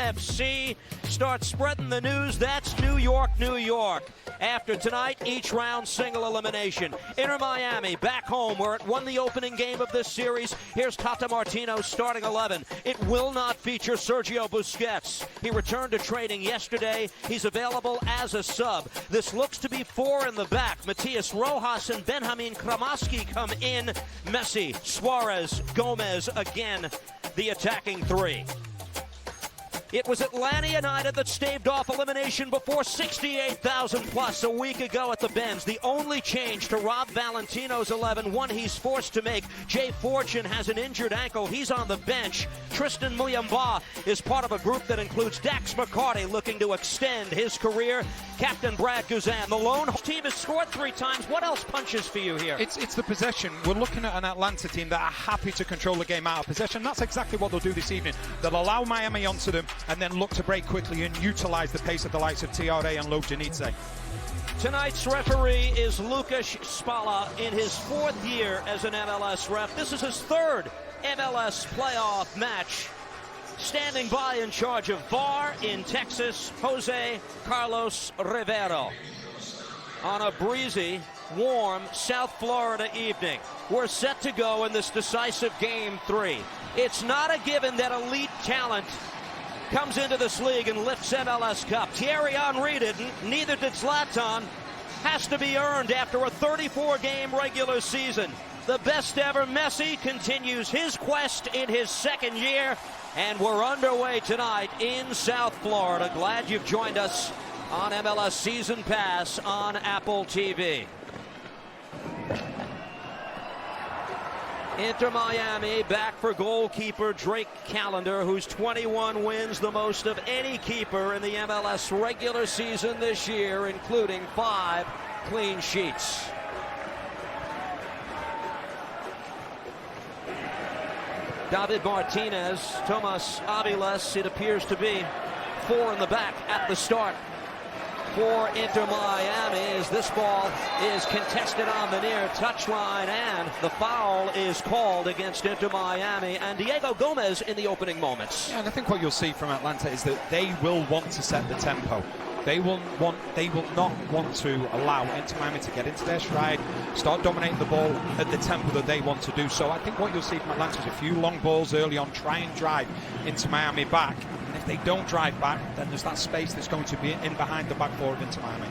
FC. Start spreading the news. That's New York, New York. After tonight, each round single elimination. Inter Miami back home where it won the opening game of this series. Here's Tata Martino's starting 11. It will not feature Sergio Busquets. He returned to training yesterday. He's available as a sub. This looks to be four in the back. Matias Rojas and Benjamin Kramaski come in. Messi, Suarez, Gomez again, the attacking three. It was Atlanta United that staved off elimination before 68,000 plus a week ago at the Benz. The only change to Rob Valentino's 11, one he's forced to make. Jay Fortune has an injured ankle. He's on the bench. Tristan Muyamba is part of a group that includes Dax McCarty looking to extend his career. Captain Brad Guzan, the lone team, has scored 3 times. What else punches for you here? It's the possession. We're looking at an Atlanta team that are happy to control the game out of possession. That's exactly what they'll do this evening. They'll allow Miami onto them and then look to break quickly and utilize the pace of the likes of TRA and Lobjanidze. Tonight's referee is Lukasz Spala in his 4th year as an MLS ref. This is his 3rd MLS playoff match. Standing by in charge of VAR in Texas, Jose Carlos Rivero. On a breezy, warm South Florida evening, we're set to go in this decisive Game 3. It's not a given that elite talent comes into this league and lifts MLS Cup. Thierry Henry didn't, neither did Zlatan. Has to be earned after a 34-game regular season. The best ever Messi continues his quest in his 2nd year, and we're underway tonight in South Florida. Glad you've joined us on MLS Season Pass on Apple TV. Inter Miami back for goalkeeper Drake Callender, whose 21 wins, the most of any keeper in the MLS regular season this year, including 5 clean sheets. David Martinez, Tomas Aviles, it appears to be 4 in the back at the start for Inter Miami, as this ball is contested on the near touchline, and the foul is called against Inter Miami and Diego Gomez in the opening moments. Yeah, and I think what you'll see from Atlanta is that they will want to set the tempo. They will not want to allow Inter Miami to get into their stride, start dominating the ball at the tempo that they want to do. So I think what you'll see from Atlanta is a few long balls early on, try and drive Inter Miami back. And if they don't drive back, then there's that space that's going to be in behind the back four of Inter Miami.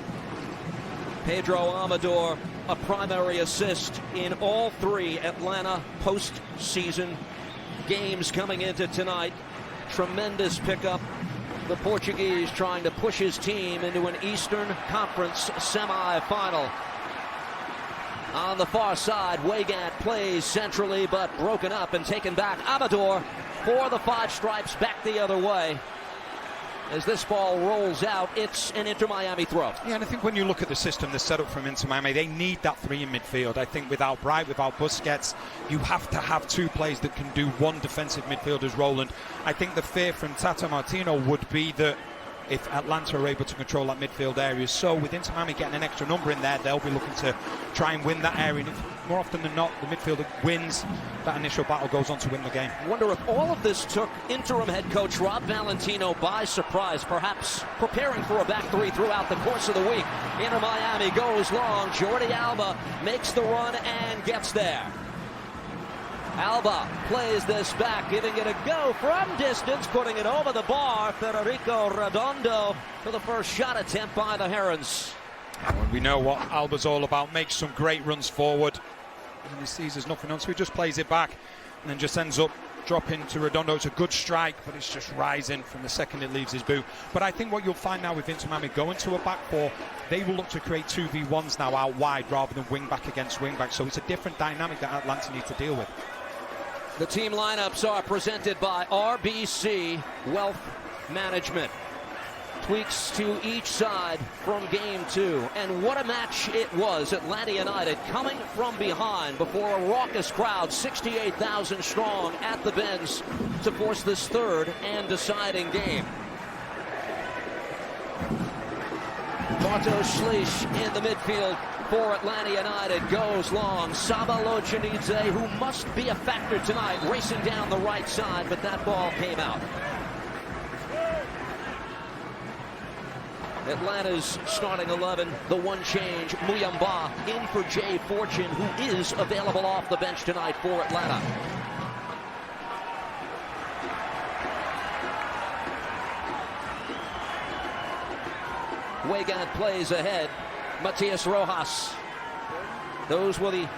Pedro Amador, a primary assist in all 3 Atlanta postseason games coming into tonight. Tremendous pickup. The Portuguese trying to push his team into an Eastern Conference semi-final. On the far side, Weigand plays centrally but broken up and taken back. Amador for the 5 stripes, back the other way. As this ball rolls out, it's an Inter Miami throw. Yeah, and I think when you look at the system that's set up from Inter Miami, they need that 3 in midfield. I think without Bright, without Busquets, you have to have 2 players that can do one defensive midfielder's role. And I think the fear from Tata Martino would be that if Atlanta are able to control that midfield area, so with Inter Miami getting an extra number in there, they'll be looking to try and win that area. And if, more often than not, the midfielder wins, that initial battle goes on to win the game. I wonder if all of this took interim head coach Rob Valentino by surprise, perhaps preparing for a back 3 throughout the course of the week. Inter Miami goes long. Jordi Alba makes the run and gets there. Alba plays this back, giving it a go from distance, putting it over the bar. Federico Redondo for the first shot attempt by the Herons. Well, we know what Alba's all about, makes some great runs forward. And he sees there's nothing on, so he just plays it back and then just ends up dropping to Redondo. It's a good strike, but it's just rising from the second it leaves his boot. But I think what you'll find now with Inter Miami going to a back 4, they will look to create 2v1s now out wide rather than wing back against wing back. So it's a different dynamic that Atlanta needs to deal with. The team lineups are presented by RBC Wealth Management. Tweaks to each side from Game 2. And what a match it was. Atlanta United coming from behind before a raucous crowd, 68,000 strong at the Benz, to force this 3rd and deciding game. Bartosz Slisz in the midfield for Atlanta United goes long. Saba Lobjanidze, who must be a factor tonight, racing down the right side, but that ball came out. Atlanta's starting 11, the one change, Muyamba in for Jay Fortune, who is available off the bench tonight for Atlanta. Weigand plays ahead, Matias Rojas. Those were the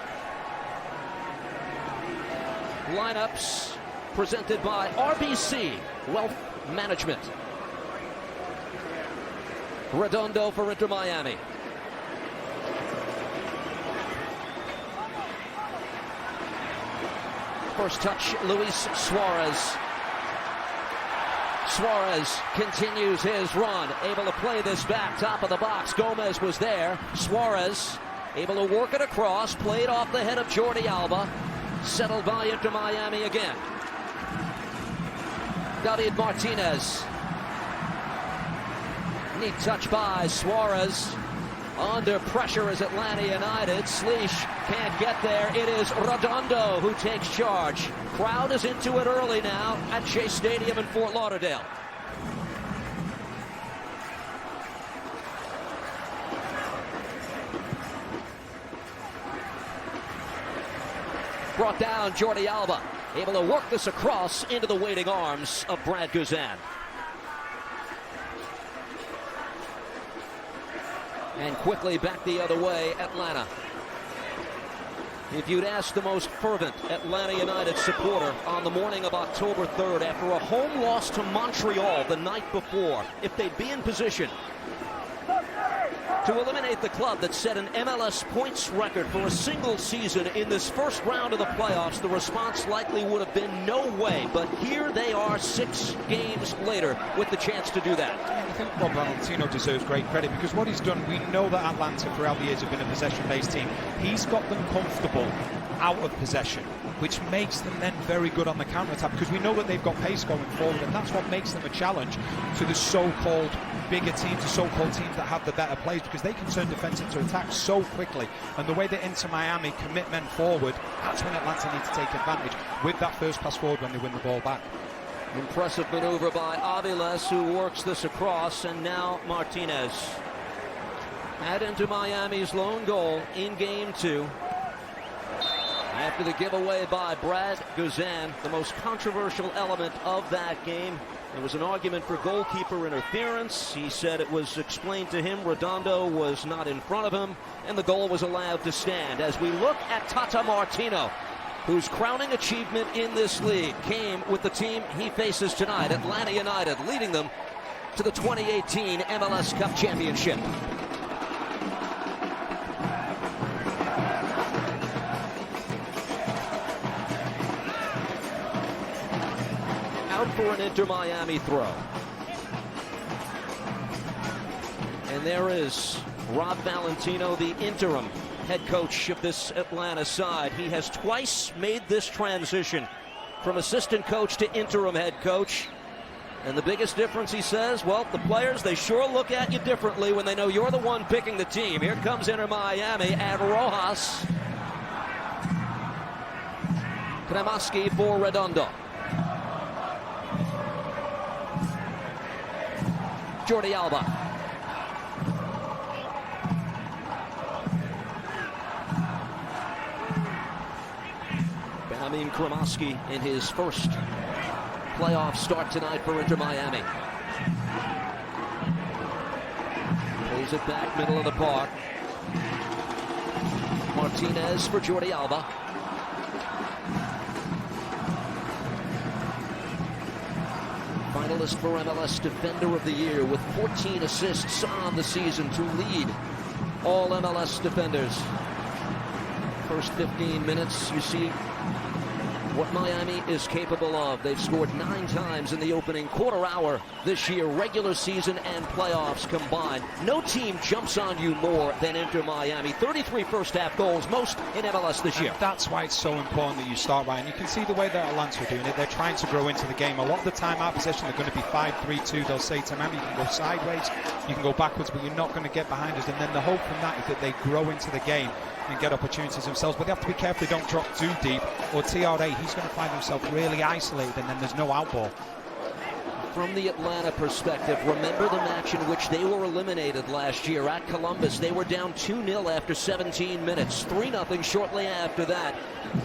lineups presented by RBC Wealth Management. Redondo for Inter Miami. First touch, Luis Suarez. Suarez continues his run, able to play this back, top of the box. Gomez was there. Suarez able to work it across, played off the head of Jordi Alba. Settled by Inter Miami again. David Martinez. Neat touch by Suarez. Under pressure is Atlanta United. Slish can't get there. It is Redondo who takes charge. Crowd is into it early now at Shea Stadium in Fort Lauderdale. Brought down Jordi Alba, able to work this across into the waiting arms of Brad Guzan. And quickly back the other way, Atlanta. If you'd ask the most fervent Atlanta United supporter on the morning of October 3rd after a home loss to Montreal the night before, if they'd be in position to eliminate the club that set an MLS points record for a single season in this first round of the playoffs, the response likely would have been no way. But here they are 6 games later with the chance to do that. I think Rob Valentino deserves great credit because what he's done, we know that Atlanta throughout the years have been a possession-based team. He's got them comfortable out of possession, which makes them then very good on the counter-attack because we know that they've got pace going forward, and that's what makes them a challenge to the so-called bigger teams, the so-called teams that have the better plays, because they can turn defense into attack so quickly. And the way that Inter Miami commit men forward, that's when Atlanta need to take advantage with that first pass forward when they win the ball back. Impressive maneuver by Aviles, who works this across, and now Martinez. Add into Miami's lone goal in game 2. After the giveaway by Brad Guzan, the most controversial element of that game. There was an argument for goalkeeper interference. He said it was explained to him Redondo was not in front of him, and the goal was allowed to stand. As we look at Tata Martino, whose crowning achievement in this league came with the team he faces tonight, Atlanta United, leading them to the 2018 MLS Cup Championship. Out for an Inter Miami throw. And there is Rob Valentino, the interim head coach of this Atlanta side. He has twice made this transition from assistant coach to interim head coach. And the biggest difference, he says, well, the players, they sure look at you differently when they know you're the one picking the team. Here comes Inter Miami and Rojas. Kremaski for Redondo. Jordi Alba. Benjamin Kremaski in his first playoff start tonight for Inter Miami. Plays it back middle of the park. Martinez for Jordi Alba. Finalist for MLS Defender of the Year with 14 assists on the season to lead all MLS defenders. First 15 minutes, you see what Miami is capable of. They've scored 9 times in the opening quarter hour this year, regular season and playoffs combined. No team jumps on you more than Inter Miami. 33 first-half goals, most in MLS this year. And that's why it's so important that you start right. And you can see the way that Atlanta are doing it. They're trying to grow into the game. A lot of the time out possession, they're going to be 5-3-2. They'll say to Miami, you can go sideways, you can go backwards, but you're not going to get behind us. And then the hope from that is that they grow into the game and get opportunities themselves, but they have to be careful they don't drop too deep, or TRA, he's going to find himself really isolated, and then there's no outball. from the Atlanta perspective, remember the match in which they were eliminated last year at Columbus. They were down 2-0 after 17 minutes, 3-0 shortly after that.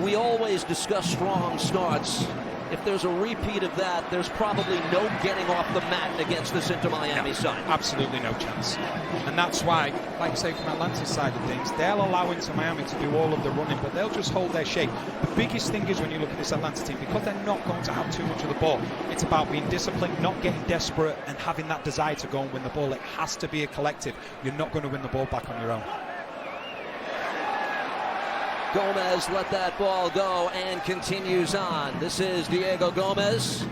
We always discuss strong starts. If there's a repeat of that, there's probably no getting off the mat against this Inter Miami side. Absolutely no chance. And that's why, like say from Atlanta's side of things, they'll allow Inter Miami to do all of the running, but they'll just hold their shape. The biggest thing is when you look at this Atlanta team, because they're not going to have too much of the ball, it's about being disciplined, not getting desperate, and having that desire to go and win the ball. It has to be a collective. You're not going to win the ball back on your own. Gomez let that ball go and continues on. This is Diego Gomez.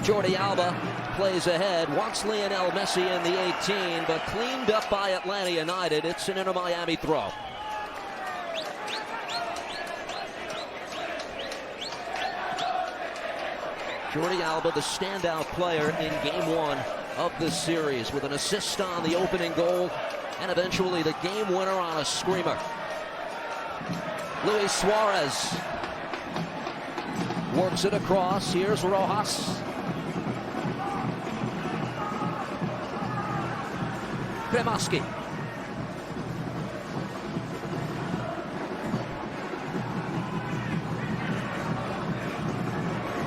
Jordi Alba plays ahead, wants Lionel Messi in the 18, but cleaned up by Atlanta United. It's an Inter Miami throw. Jordi Alba, the standout player in game one of this series, with an assist on the opening goal and eventually the game winner on a screamer. Luis Suarez works it across. Here's Rojas. Kremaski.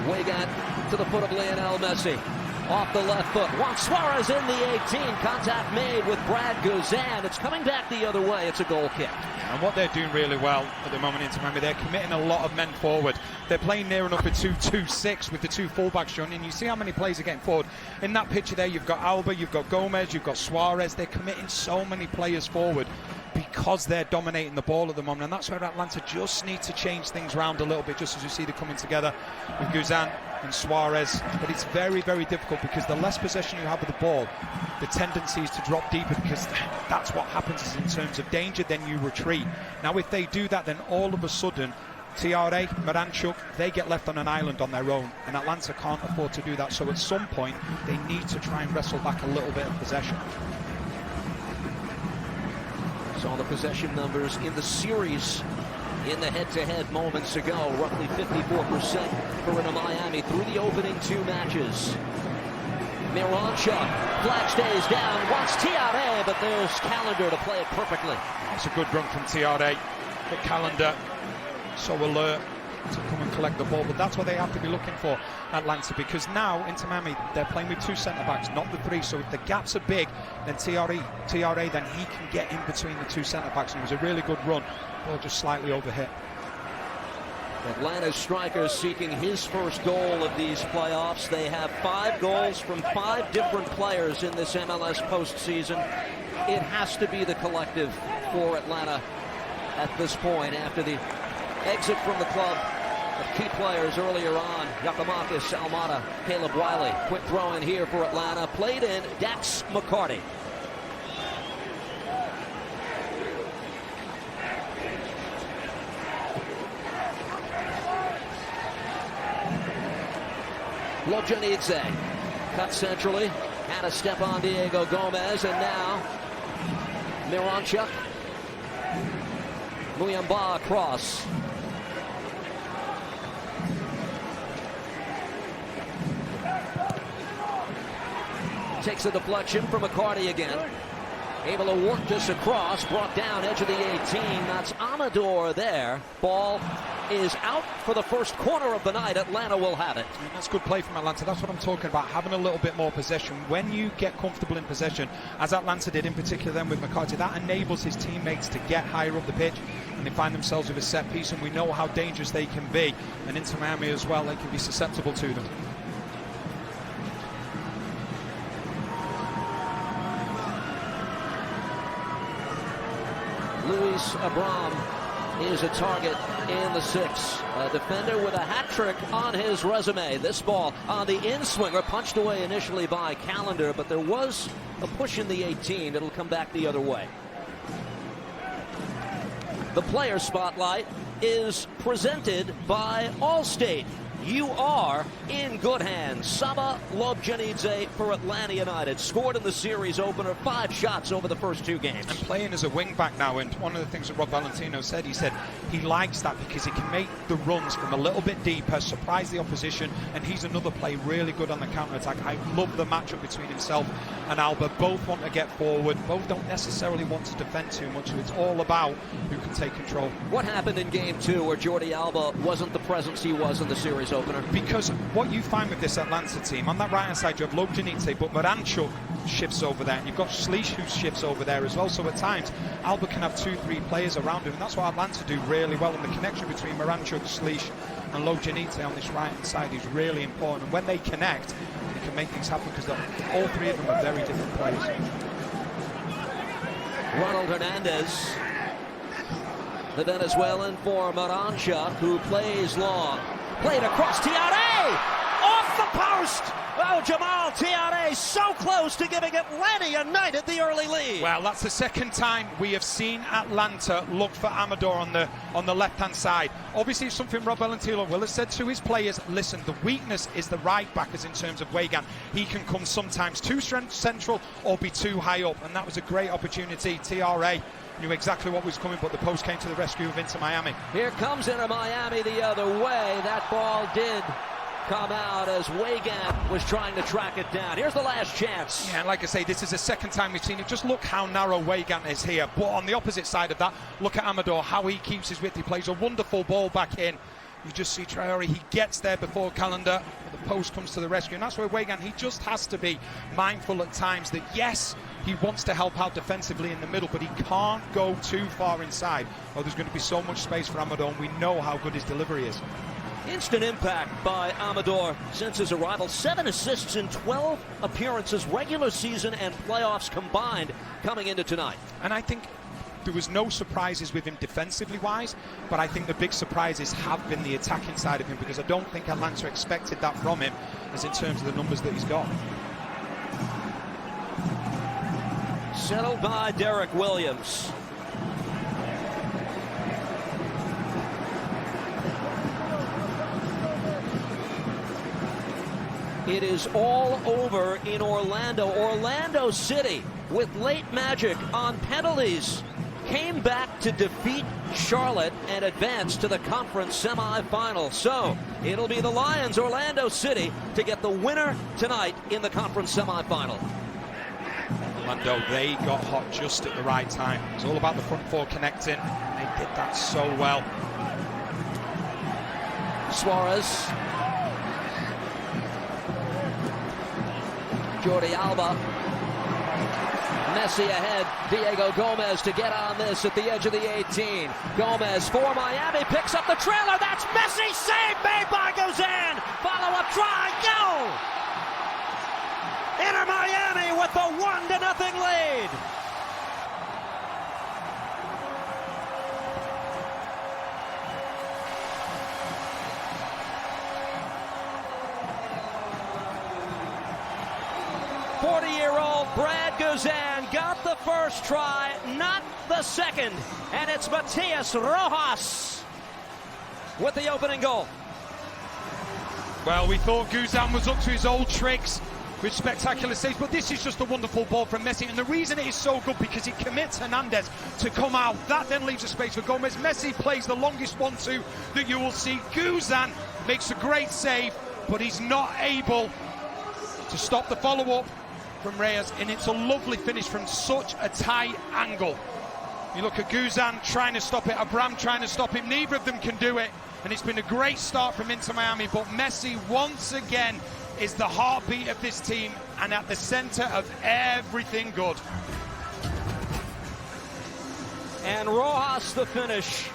Wigan to the foot of Lionel Messi. Off the left foot. Juan Suarez in the 18. Contact made with Brad Guzan. It's coming back the other way. It's a goal kick. And what they're doing really well at the moment, Inter Miami, they're committing a lot of men forward. They're playing near enough a 2-2-6 with the two fullbacks, John, and you see how many players are getting forward. In that picture there, you've got Alba, you've got Gomez, you've got Suarez. They're committing so many players forward because they're dominating the ball at the moment, and that's where Atlanta just need to change things around a little bit, just as you see they're coming together with Guzan and Suarez. But it's very, very difficult because the less possession you have of the ball, the tendency is to drop deeper, because that's what happens is in terms of danger, then you retreat. Now if they do that, then all of a sudden TRA, Miranchuk, they get left on an island on their own, and Atlanta can't afford to do that. So at some point they need to try and wrestle back a little bit of possession. Saw the possession numbers in the series in the head-to-head moments ago. Roughly 54% for Inter Miami through the opening two matches. Miranchuk, flag stays down, wants TRA, but there's Calendar to play it perfectly. It's a good run from TRA, but Calendar so alert to come and collect the ball. But that's what they have to be looking for, Atlanta, because now Inter Miami, they're playing with two centre-backs, not the three. So if the gaps are big, then TRA, then he can get in between the two centre-backs. And it was a really good run, ball just slightly overhit. Atlanta's striker seeking his first goal of these playoffs. They have 5 goals from 5 different players in this MLS postseason. It has to be the collective for Atlanta at this point after the exit from the club of key players earlier on. Giacomakis, Almada, Caleb Wiley. Quick throw in here for Atlanta. Played in Dax McCarty. Lojanidze cut centrally, had a step on Diego Gomez, and now Miranchuk. Muyamba across. Takes a deflection from McCarty again. Able to work this across, brought down edge of the 18. That's Amador there. Ball is out for the first corner of the night. Atlanta will have it. And that's good play from Atlanta. That's what I'm talking about, having a little bit more possession. When you get comfortable in possession, as Atlanta did in particular then with McCarty, that enables his teammates to get higher up the pitch, and they find themselves with a set piece, and we know how dangerous they can be. And Inter Miami as well, they can be susceptible to them. Luis Abram is a target in the 6. A defender with a hat trick on his resume. This ball on the in-swinger, punched away initially by Calendar, but there was a push in the 18. It'll come back the other way. The player spotlight is presented by Allstate. you are in good hands. Saba Lobjanidze for Atlanta United scored in the series opener, 5 shots over the first 2 games. And playing as a wing-back now, and one of the things that Rob Valentino said, he said he likes that because he can make the runs from a little bit deeper, surprise the opposition, and he's another player really good on the counter-attack. I love the matchup between himself and Alba. Both want to get forward, both don't necessarily want to defend too much, so it's all about who can take control. What happened in game 2 where Jordi Alba wasn't the presence he was in the series opener? Because what you find with this Atlanta team, on that right-hand side you have Lobjanidze, but Moranchuk shifts over there, and you've got Schlich who shifts over there as well, so at times Alba can have 2-3 players around him, and that's what Atlanta do really well, and the connection between Moranchuk, Schlich and Lobjanidze on this right-hand side is really important, and when they connect, they can make things happen because all 3 of them are very different players. Ronald Hernandez, the Venezuelan for Moranchuk, who plays long. Played across Tiare! Off the post! Oh, Jamal Tiare so close to giving Atlanta United the early lead. Well, that's the second time we have seen Atlanta look for Amador on the left-hand side. Obviously, it's something Rob Valentino will have said to his players. Listen, the weakness is the right backers in terms of Weigand. He can come sometimes too central or be too high up, and that was a great opportunity. TRA knew exactly what was coming, but the post came to the rescue of Inter Miami. Here comes Inter Miami the other way. That ball did come out as Weigand was trying to track it down. Here's the last chance. Yeah, and like I say, this is the second time we've seen it. Just look how narrow Weigand is here. But on the opposite side of that, look at Amador, how he keeps his width. He plays a wonderful ball back in. You just see Traore, he gets there before Calendar, but the post comes to the rescue, and that's where Weigand, he just has to be mindful at times that yes, he wants to help out defensively in the middle, but he can't go too far inside, or there's going to be so much space for Amador, and we know how good his delivery is. Instant impact by Amador since his arrival. 7 assists in 12 appearances, regular season and playoffs combined, coming into tonight. And I think there was no surprises with him defensively wise, but I think the big surprises have been the attacking side of him, because I don't think Atlanta expected that from him, as in terms of the numbers that he's got. Settled by Derek Williams. It is all over in Orlando. Orlando City, with late magic on penalties, came back to defeat Charlotte and advance to the conference semifinal. So it'll be the Lions, Orlando City, to get the winner tonight in the conference semifinal. Orlando, they got hot just at the right time. It's all about the front 4 connecting. They did that so well. Suarez. Jordi Alba. Messi ahead. Diego Gomez to get on this at the edge of the 18. Gomez for Miami picks up the trailer. That's Messi. Save made by Guzan. Follow-up try. Go! Inter Miami with the 1-0 lead. Forty-year-old Brad Guzan got the first try, not the second, and it's Matias Rojas with the opening goal. Well, we thought Guzan was up to his old tricks with spectacular saves, but this is just a wonderful ball from Messi, and the reason it is so good because it commits Hernandez to come out. That then leaves a space for Gomez. Messi plays the longest 1-2 that you will see. Guzan makes a great save, but he's not able to stop the follow-up from Reyes, and it's a lovely finish from such a tight angle. You look at Guzan trying to stop it, Abram trying to stop him, neither of them can do it, and it's been a great start from Inter Miami, but Messi once again is the heartbeat of this team and at the center of everything good. And Rojas the finish,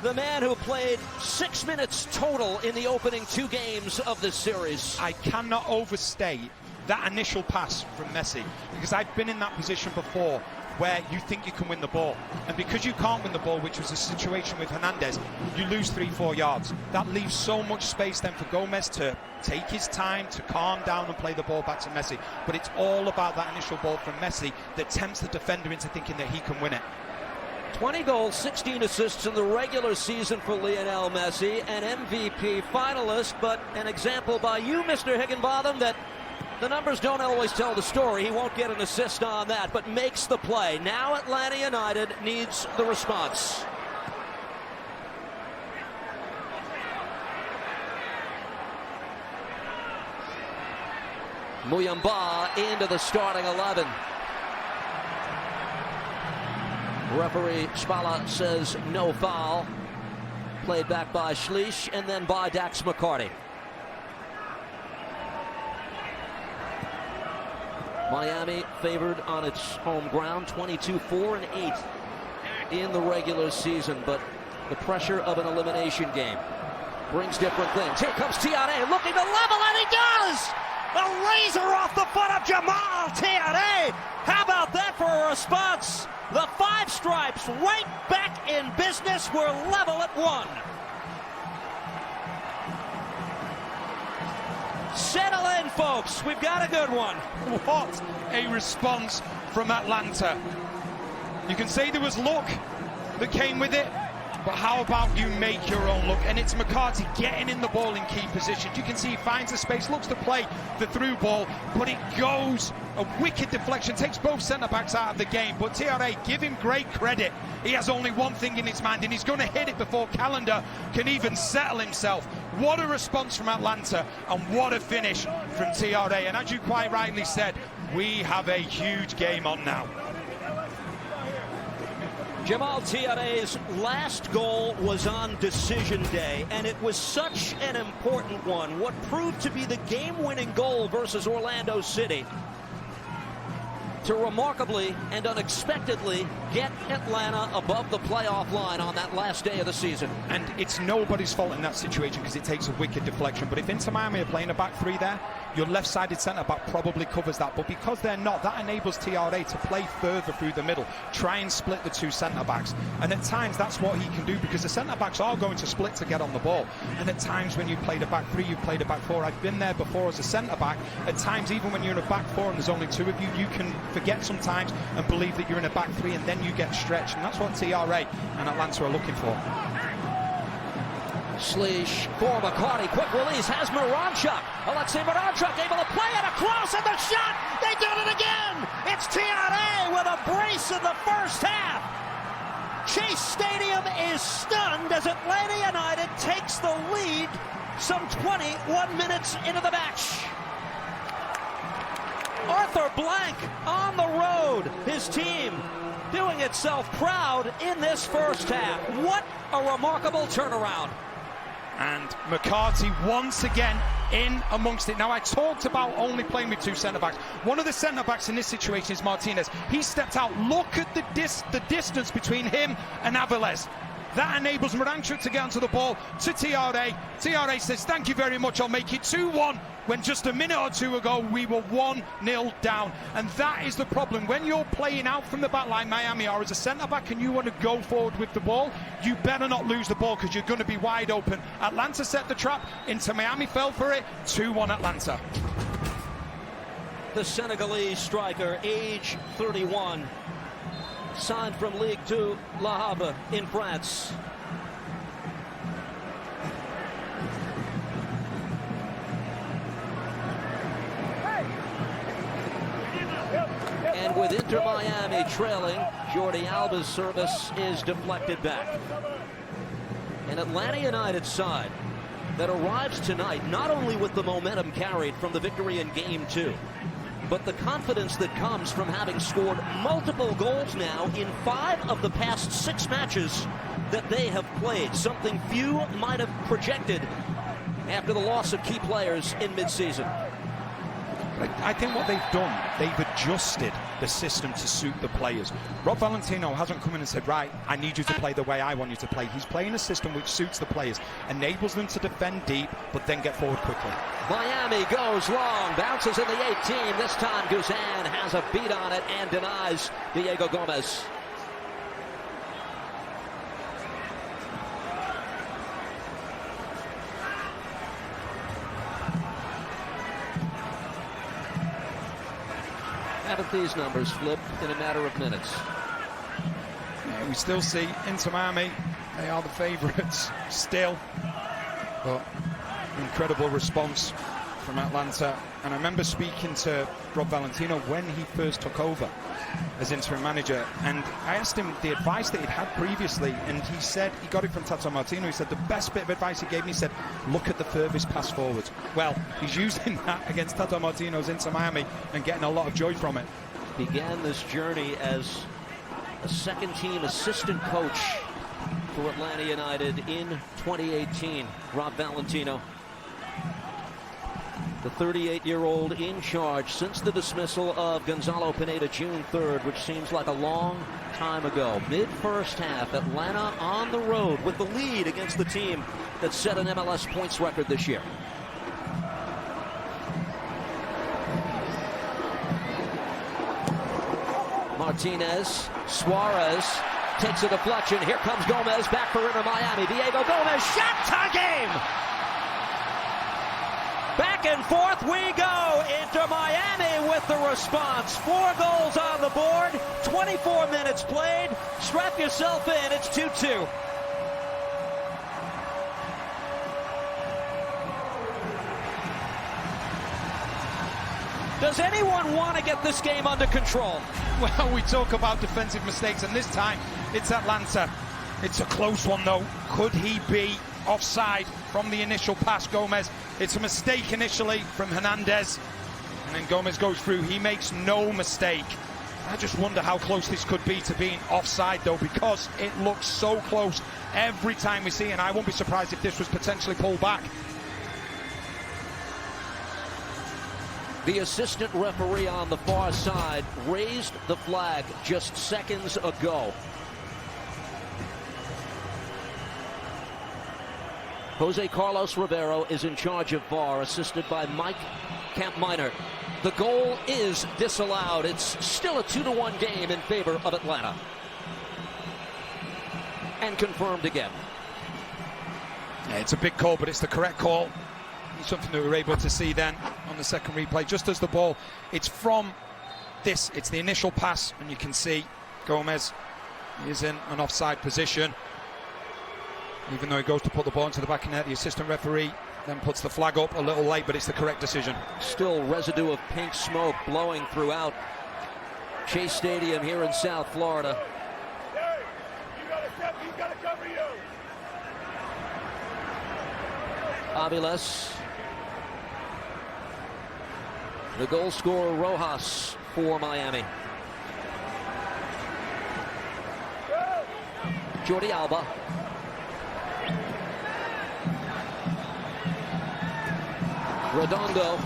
the man who played 6 minutes total in the opening 2 games of this series. I cannot overstate that initial pass from Messi, because I've been in that position before where you think you can win the ball, and because you can't win the ball, which was the situation with Hernandez, you lose 3-4 yards. That leaves so much space then for Gomez to take his time, to calm down and play the ball back to Messi, but it's all about that initial ball from Messi that tempts the defender into thinking that he can win it. 20 goals, 16 assists in the regular season for Lionel Messi, an MVP finalist, but an example by you, Mr. Higginbotham, that the numbers don't always tell the story. He won't get an assist on that, but makes the play. Now Atlanta United needs the response. Muyamba into the starting 11. Referee Spala says no foul. Played back by Schleich and then by Dax McCarty. Miami favored on its home ground, 22-4-8 in the regular season, but the pressure of an elimination game brings different things. Here comes Tiare looking to level, and he does! A razor off the foot of Jamal Tiare! How about that for a response? The Five Stripes right back in business. We're level at 1. Settle in, folks. We've got a good one. What a response from Atlanta. You can say there was luck that came with it, but how about you make your own look? And it's McCarty getting in the ball in key positions. You can see he finds the space, looks to play the through ball, but it goes, a wicked deflection, takes both centre-backs out of the game. But TRA, give him great credit. He has only one thing in his mind, and he's going to hit it before Calendar can even settle himself. What a response from Atlanta, and what a finish from TRA. And as you quite rightly said, we have a huge game on now. Jamal Tiare's last goal was on decision day, and it was such an important one. What proved to be the game-winning goal versus Orlando City to remarkably and unexpectedly get Atlanta above the playoff line on that last day of the season. And it's nobody's fault in that situation because it takes a wicked deflection. But if Inter Miami are playing a back three there, your left-sided centre-back probably covers that. But because they're not, that enables TRA to play further through the middle, try and split the two centre-backs. And at times, that's what he can do because the centre-backs are going to split to get on the ball. And at times, when you played a back three, you played a back four. I've been there before as a centre-back. At times, even when you're in a back four and there's only two of you, you can forget sometimes and believe that you're in a back three, and then you get stretched. And that's what TRA and Atlanta are looking for. Schleich for McCarty, quick release, has Miranchuk. Alexei Miranchuk able to play it across, and the shot, they did it again! It's TRA with a brace in the first half. Chase Stadium is stunned as Atlanta United takes the lead some 21 minutes into the match. Arthur Blank on the road, his team doing itself proud in this first half. What a remarkable turnaround. And McCarty once again in amongst it. Now, I talked about only playing with two centre-backs. One of the centre-backs in this situation is Martinez. He stepped out. Look at the distance between him and Aviles. That enables Miranchuk to get onto the ball to TRA. TRA says, thank you very much, I'll make it 2-1. When just a minute or two ago, we were 1-0 down. And that is the problem. When you're playing out from the back line, Miami are, as a centre-back, and you want to go forward with the ball, you better not lose the ball because you're going to be wide open. Atlanta set the trap, Inter Miami fell for it, 2-1 Atlanta. The Senegalese striker, age 31, signed from Ligue 2 Le Havre in France. And with Inter Miami trailing, Jordi Alba's service is deflected back. An Atlanta United side that arrives tonight not only with the momentum carried from the victory in Game 2, but the confidence that comes from having scored multiple goals now in 5 of the past 6 matches that they have played, something few might have projected after the loss of key players in midseason. I think what they've done, they've adjusted the system to suit the players. Rob Valentino hasn't come in and said, right, I need you to play the way I want you to play. He's playing a system which suits the players, enables them to defend deep, but then get forward quickly. Miami goes long, bounces in the 18. This time Guzan has a beat on it and denies Diego Gomez. Haven't these numbers flipped in a matter of minutes? we still see Inter Miami. They are the favourites still. But incredible response from Atlanta. And I remember speaking to Rob Valentino when he first took over as interim manager, and I asked him the advice that he'd had previously, and he said he got it from Tata Martino. He said the best bit of advice he gave me, he said, look at the furthest pass forward. Well, he's using that against Tata Martino's Inter Miami and getting a lot of joy from it. Began this journey as a second-team assistant coach for Atlanta United in 2018. Rob Valentino, the 38-year-old in charge since the dismissal of Gonzalo Pineda June 3rd, which seems like a long time ago. Mid-first half, Atlanta on the road with the lead against the team that set an MLS points record this year. Martinez, Suarez takes a deflection. Here comes Gomez back for Inter Miami. Diego Gomez, shot, tie game! Back and forth we go. Inter Miami with the response. 4 goals on the board, 24 minutes played. Strap yourself in, it's 2-2. Does anyone want to get this game under control? Well, we talk about defensive mistakes, and this time it's Atlanta. It's a close one, though. Could he be offside from the initial pass, Gomez? It's a mistake initially from Hernandez, and then Gomez goes through. He makes no mistake. I just wonder how close this could be to being offside, though, because it looks so close every time we see it, and I won't be surprised if this was potentially pulled back. The assistant referee on the far side raised the flag just seconds ago. Jose Carlos Rivero is in charge of VAR, assisted by Mike Kampminer. The goal is disallowed. It's still a 2-1 game in favor of Atlanta. And confirmed again. Yeah, it's a big call, but it's the correct call. Something that we were able to see then on the second replay, just as the ball, it's from this, it's the initial pass, and you can see Gomez is in an offside position. Even though he goes to put the ball into the back of net, the assistant referee then puts the flag up a little late, but it's the correct decision. Still residue of pink smoke blowing throughout Chase Stadium here in South Florida. Hey, you gotta step, he's gotta cover you. Aviles. The goal scorer Rojas for Miami. Jordi Alba. Redondo.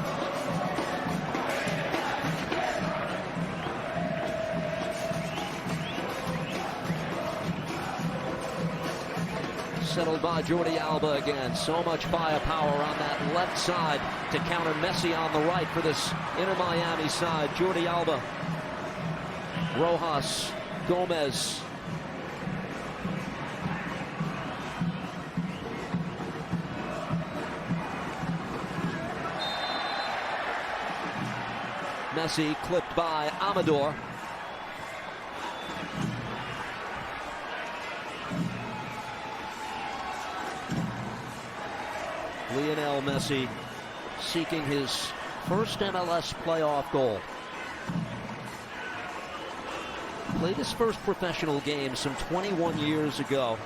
Settled by Jordi Alba again. So much firepower on that left side to counter Messi on the right for this Inter Miami side. Jordi Alba, Rojas, Gomez. Messi clipped by Amador. Lionel Messi seeking his first MLS playoff goal. Played his first professional game some 21 years ago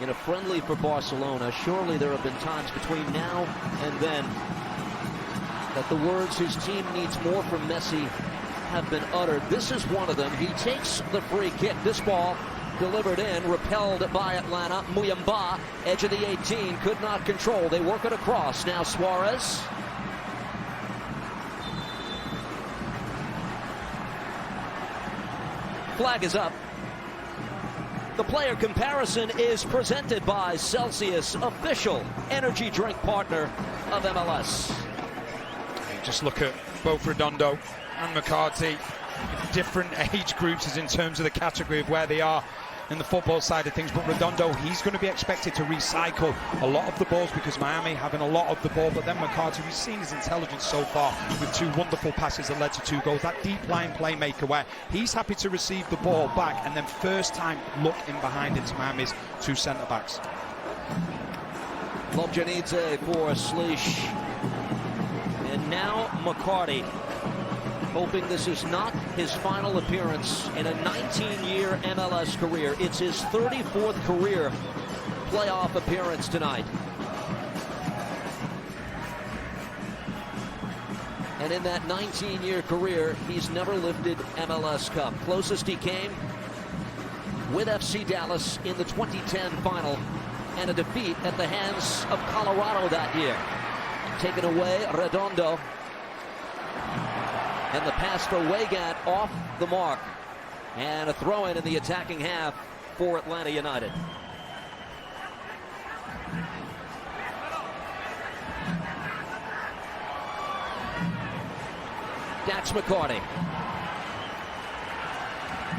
in a friendly for Barcelona. Surely there have been times between now and then that the words his team needs more from Messi have been uttered. This is one of them. He takes the free kick. This ball delivered in, repelled by Atlanta. Muyamba, edge of the 18, could not control. They work it across. Now Suarez. Flag is up. The player comparison is presented by Celsius, official energy drink partner of MLS. Just look at both Redondo and McCarthy. Different age groups as in terms of the category of where they are. in the football side of things, but Redondo, he's going to be expected to recycle a lot of the balls because Miami having a lot of the ball, but then McCarty, we've seen his intelligence so far with 2 wonderful passes that led to 2 goals. That deep line playmaker where he's happy to receive the ball back and then first time look in behind into Miami's 2 centre-backs. Lobjanidze for Slish. And now McCarty, hoping this is not his final appearance in a 19-year MLS career. It's his 34th career playoff appearance tonight. And in that 19-year career, he's never lifted MLS Cup. Closest he came with FC Dallas in the 2010 final and a defeat at the hands of Colorado that year. Taken away, Redondo. And the pass for Weigand off the mark. And a throw-in in the attacking half for Atlanta United. Dax McCarty.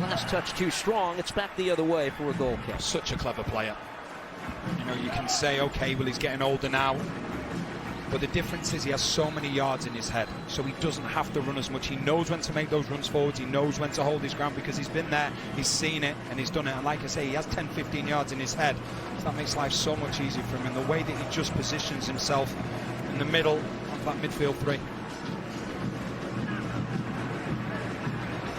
Last touch too strong. It's back the other way for a goal kick. Such a clever player. You know, you can say, okay, well, he's getting older now. But the difference is he has so many yards in his head, so he doesn't have to run as much. He knows when to make those runs forwards. He knows when to hold his ground because he's been there, he's seen it, and he's done it. And like I say, he has 10, 15 yards in his head. So that makes life so much easier for him. And the way that he just positions himself in the middle of that midfield 3.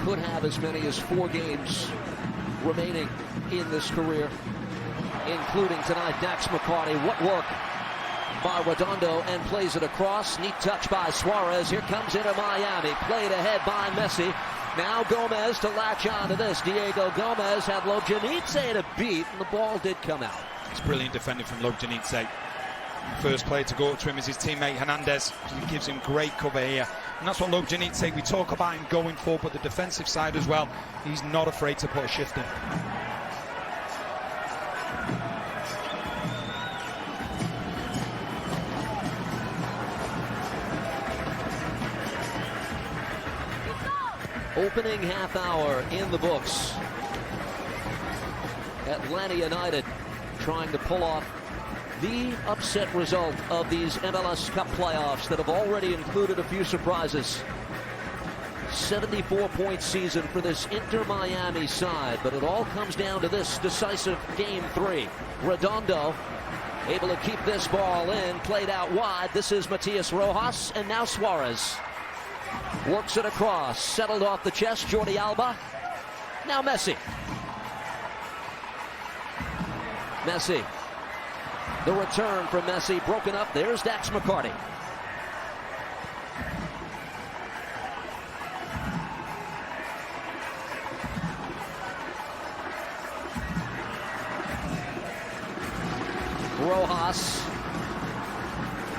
Could have as many as 4 games remaining in this career, including tonight. Dax McCarty, what work by Redondo, and plays it across. Neat touch by Suarez. Here comes into Miami. Played ahead by Messi. Now Gomez to latch on to this. Diego Gomez had Lobjanidze to beat, and the ball did come out. It's brilliant defending from Lobjanidze. First player to go to him is his teammate Hernandez. He gives him great cover here. And that's what Lobjanidze, we talk about him going forward, but the defensive side as well, he's not afraid to put a shift in. Opening half hour in the books. Atlanta United trying to pull off the upset result of these MLS Cup playoffs that have already included a few surprises. 74-point season for this Inter Miami side, but it all comes down to this decisive game 3. Redondo able to keep this ball in, played out wide. This is Matias Rojas, and now Suarez. Works it across, settled off the chest, Jordi Alba. Now Messi. Messi. The return from Messi, broken up. There's Dax McCarty. Rojas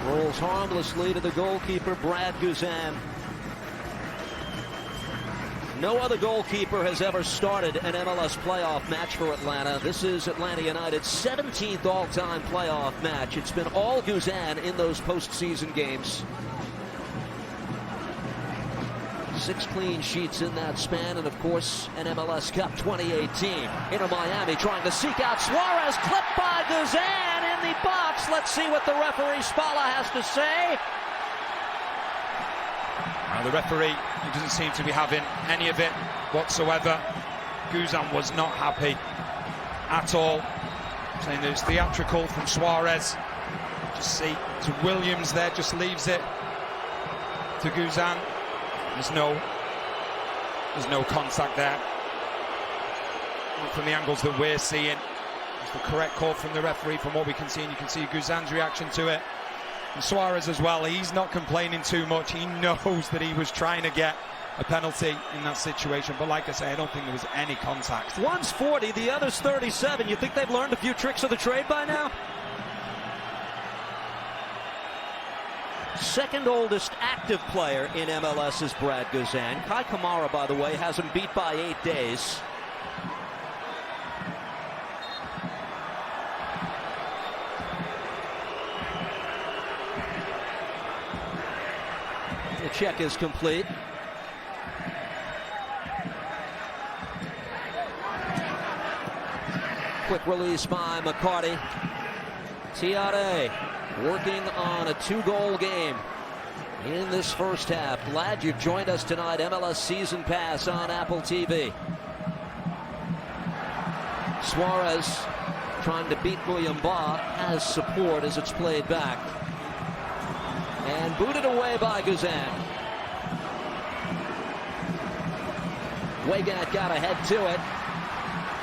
rolls harmlessly to the goalkeeper, Brad Guzan. No other goalkeeper has ever started an MLS playoff match for Atlanta. This is Atlanta United's 17th all-time playoff match. It's been all Guzan in those postseason games. 6 clean sheets in that span, and of course, an MLS Cup 2018. Inter Miami trying to seek out Suarez, clipped by Guzan in the box. Let's see what the referee Spalla has to say. The referee, he doesn't seem to be having any of it whatsoever. Guzan was not happy at all, saying that it's theatrical from Suarez. Just see, to Williams there, just leaves it to Guzan. There's no contact there. From the angles that we're seeing, it's the correct call from the referee from what we can see, and you can see Guzan's reaction to it. And Suarez as well, he's not complaining too much. He knows that he was trying to get a penalty in that situation. But like I say, I don't think there was any contact. One's 40, the other's 37. You think they've learned a few tricks of the trade by now? Second oldest active player in MLS is Brad Guzan. Kai Kamara, by the way, has him beat by 8 days. The check is complete. Quick release by McCarty. Tiare working on a 2-goal game in this first half. Glad you joined us tonight. MLS Season Pass on Apple TV. Suarez trying to beat Muyamba, has support as it's played back. And booted away by Guzan. Weigand got ahead to it.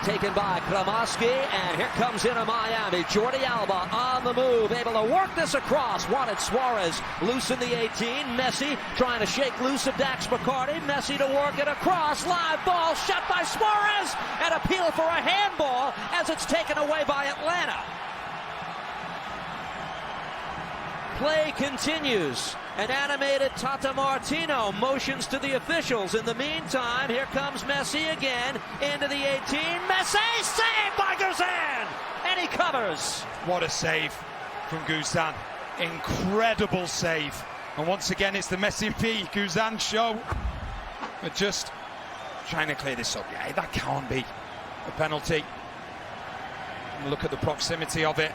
Taken by Kramaski, and here comes into Miami. Jordi Alba on the move, able to work this across. Wanted Suarez loose in the 18. Messi trying to shake loose of Dax McCarty. Messi to work it across. Live ball shot by Suarez. An appeal for a handball as it's taken away by Atlanta. Play continues. An animated Tata Martino motions to the officials. In the meantime, here comes Messi again into the 18. Messi saved by Guzan, and he covers. What a save from Guzan. Incredible save. And once again, it's the Messi v Guzan show. But just trying to clear this up. Yeah, that can't be a penalty. And look at the proximity of it.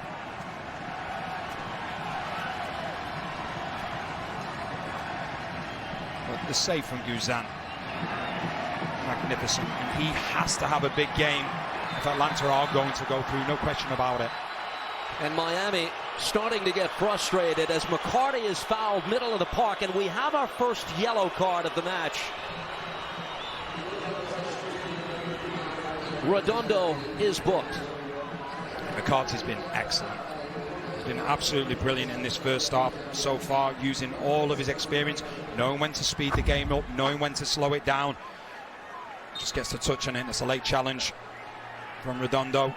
But the save from Guzan, magnificent. And he has to have a big game if Atlanta are going to go through, no question about it. And Miami starting to get frustrated as McCarty is fouled middle of the park, and we have our first yellow card of the match. Redondo is booked. McCarty's been excellent. He's been absolutely brilliant in this first half so far, using all of his experience, knowing when to speed the game up, knowing when to slow it down. Just gets the touch on it. It's a late challenge from Redondo.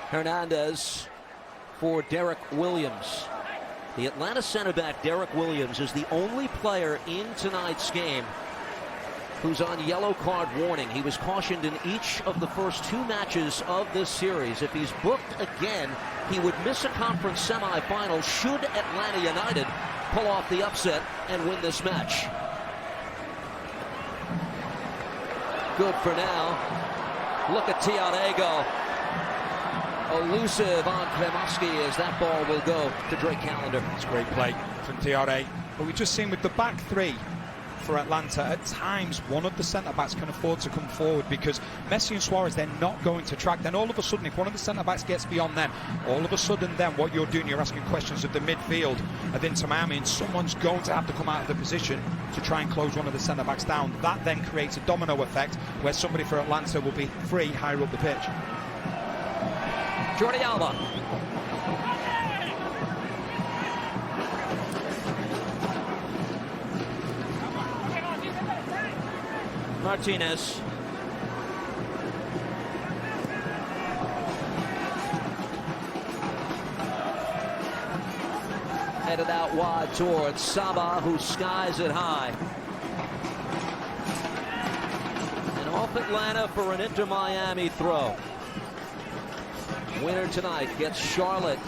Hernandez for Derek Williams. The Atlanta center back, Derek Williams, is the only player in tonight's game who's on yellow card warning. He was cautioned in each of the first 2 matches of this series. If he's booked again, he would miss a conference semifinal should Atlanta United pull off the upset and win this match. Good for now. Look at Tiare go. Elusive on Kremaski as that ball will go to Drake Callender. It's a great play from Tiare. But we've just seen with the back 3 for Atlanta, at times one of the centre-backs can afford to come forward because Messi and Suarez, they're not going to track. Then all of a sudden, if one of the centre-backs gets beyond them, all of a sudden then what you're doing, you're asking questions of the midfield of Inter Miami, and someone's going to have to come out of the position to try and close one of the centre-backs down. That then creates a domino effect where somebody for Atlanta will be free higher up the pitch. Jordi Alba. Martinez. Headed out wide towards Saba, who skies it high. And off Atlanta for an Inter Miami throw. Winner tonight gets Charlotte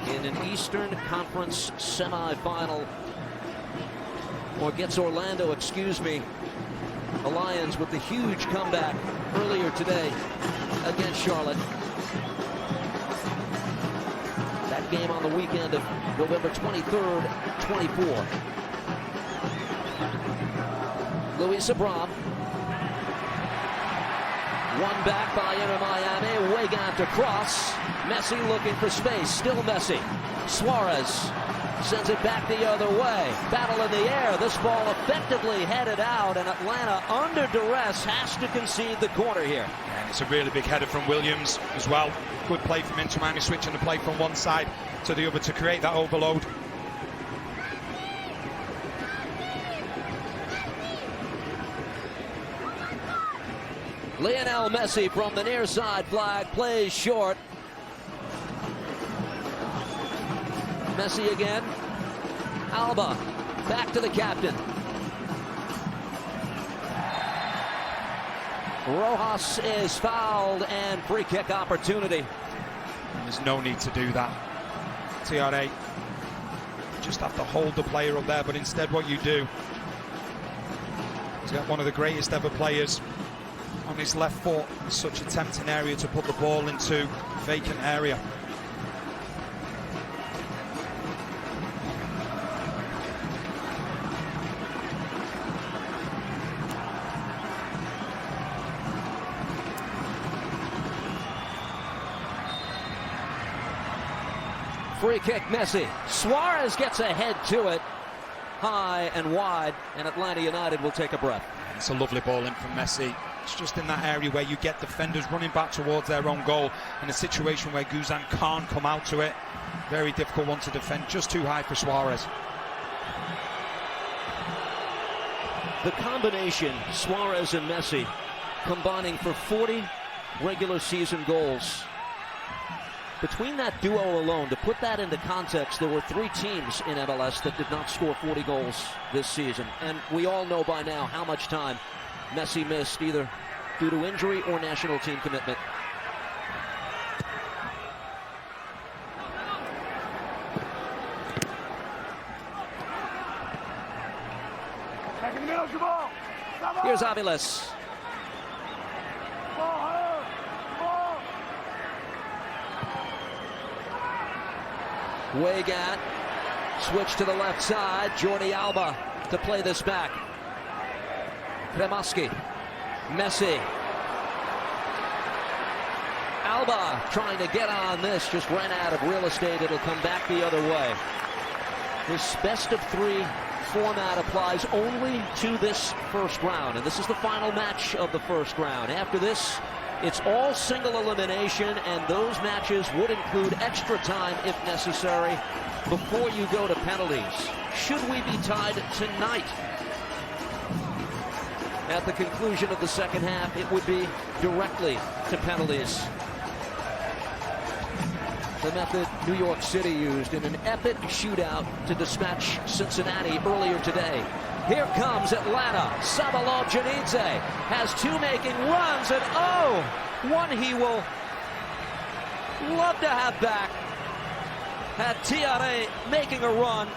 in an Eastern Conference semifinal, or gets Orlando, excuse me. The Lions with the huge comeback earlier today against Charlotte. That game on the weekend of November 23rd, 24. Luis Abram. One back by Inter Miami. Weigand to cross. Messi looking for space. Still Messi. Suarez sends it back the other way. Battle in the air. This ball effectively headed out, and Atlanta, under duress, has to concede the corner here. And it's a really big header from Williams as well. Good play from Inter Miami, switching the play from one side to the other to create that overload. Lionel Messi from the near side flag plays short. Messi again. Alba back to the captain. Rojas is fouled, and free kick opportunity. There's no need to do that. Tiare You just have to hold the player up there, but instead what you do is get one of the greatest ever players on his left foot in such a tempting area to put the ball into vacant area. Free kick, Messi. Suarez gets ahead to it, high and wide, and Atlanta United will take a breath. It's a lovely ball in from Messi. It's just in that area where you get defenders running back towards their own goal in a situation where Guzan can't come out to it. Very difficult one to defend, just too high for Suarez. The combination, Suarez and Messi, combining for 40 regular season goals. Between that duo alone, to put that into context, there were 3 teams in MLS that did not score 40 goals this season. And we all know by now how much time Messi missed, either due to injury or national team commitment. Back in the middle, Jamal. Here's Aviles. Weigand, switch to the left side. Jordi Alba to play this back. Kremoski, Messi. Alba trying to get on this, just ran out of real estate. It'll come back the other way. This best of 3 format applies only to this first round, and this is the final match of the first round. After this, it's all single elimination, and those matches would include extra time if necessary before you go to penalties. Should we be tied tonight at the conclusion of the second half, it would be directly to penalties. The method New York City used in an epic shootout to dispatch Cincinnati earlier today. Here comes Atlanta. Sabalo Janidze has 2 making runs, and one he will love to have back. Had Tiare making a run,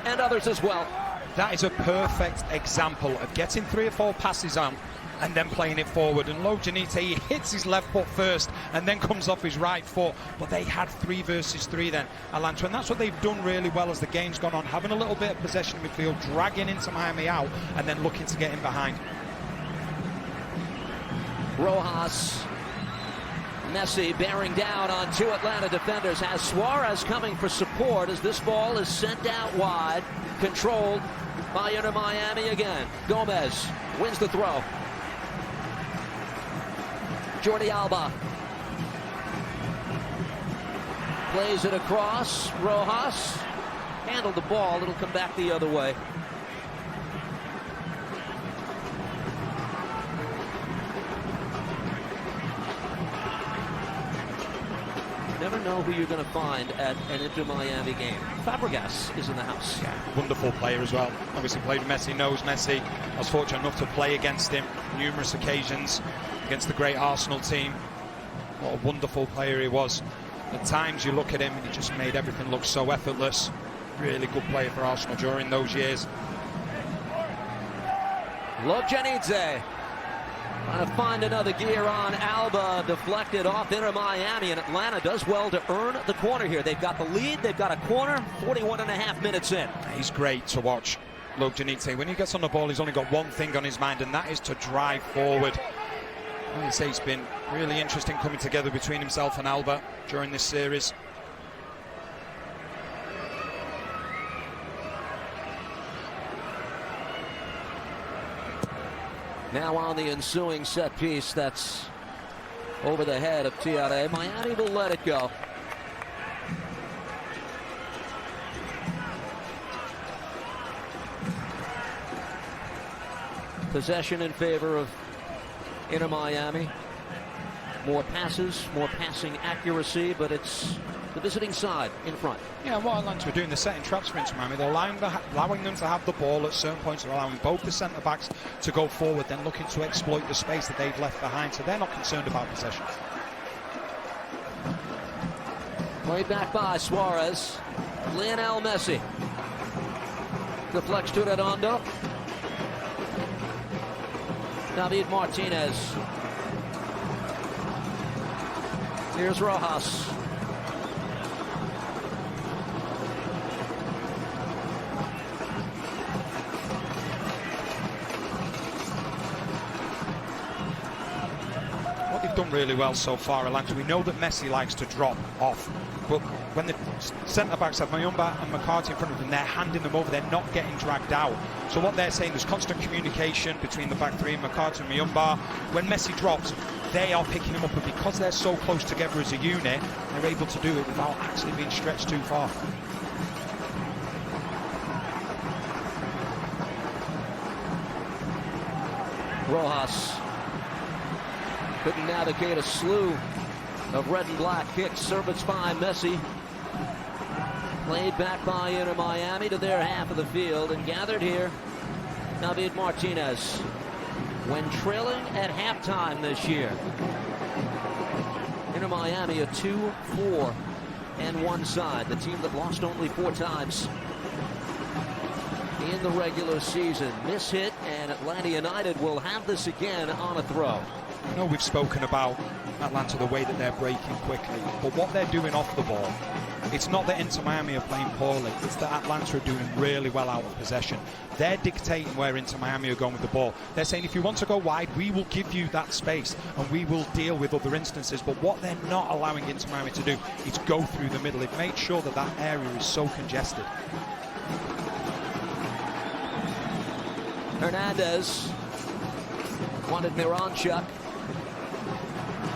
and others as well. That is a perfect example of getting 3 or 4 passes on and then playing it forward. And Lojanite, he hits his left foot first and then comes off his right foot. But they had 3 versus 3 then, Atlanta. And that's what they've done really well as the game's gone on. Having a little bit of possession in midfield, dragging into Miami out, and then looking to get in behind. Rojas. Messi bearing down on 2 Atlanta defenders. Has Suarez coming for support as this ball is sent out wide. Controlled by Inter Miami again. Gomez wins the throw. Jordi Alba plays it across. Rojas handled the ball. It'll come back the other way. Never know who you're going to find at an Inter Miami game. Fabregas is in the house. Yeah, wonderful player as well. Obviously played with Messi, knows Messi. I was fortunate enough to play against him numerous occasions against the great Arsenal team. What a wonderful player he was. At times you look at him and he just made everything look so effortless. Really good player for Arsenal during those years. Lojanidze trying to find another gear on Alba, deflected off Inter Miami, and Atlanta does well to earn the corner here. They've got the lead, they've got a corner, 41.5 minutes in. He's great to watch, Lojanidze. When he gets on the ball, he's only got one thing on his mind, and that is to drive forward. I say it's been really interesting coming together between himself and Alba during this series. Now on the ensuing set piece, that's over the head of Tiare. Miami will let it go. Possession in favor of Inter Miami. More passes, more passing accuracy, but it's the visiting side in front. Yeah, what Atlanta are doing, they're setting traps for Inter Miami. They're allowing them to have the ball at certain points. They're allowing both the centre-backs to go forward, then looking to exploit the space that they've left behind. So they're not concerned about possession. Played back by Suarez. Lionel Messi. deflects to Redondo. David Martinez. Here's Rojas. What they've done really well so far, Atlanta, we know that Messi likes to drop off, but when the centre-backs have Mayumba and McCarthy in front of them, they're handing them over, they're not getting dragged out. So what they're saying, there's constant communication between the back three, McCarthy and Mayumba. When Messi drops, they are picking him up, and because they're so close together as a unit, they're able to do it without actually being stretched too far. Rojas couldn't navigate a slew of red and black kicks. Service by Messi. Played back by Inter Miami to their half of the field, and gathered here David Martinez. When trailing at halftime this year, Inter Miami a 2-4-1 side. The team that lost only 4 times in the regular season. Mishit, and Atlanta United will have this again on a throw. I know we've spoken about Atlanta, the way that they're breaking quickly, but what they're doing off the ball, it's not that Inter Miami are playing poorly, it's that Atlanta are doing really well out of possession. They're dictating where Inter Miami are going with the ball. They're saying, if you want to go wide, we will give you that space and we will deal with other instances. But what they're not allowing Inter Miami to do is go through the middle. They've made sure that that area is so congested. Hernandez wanted Miranchuk.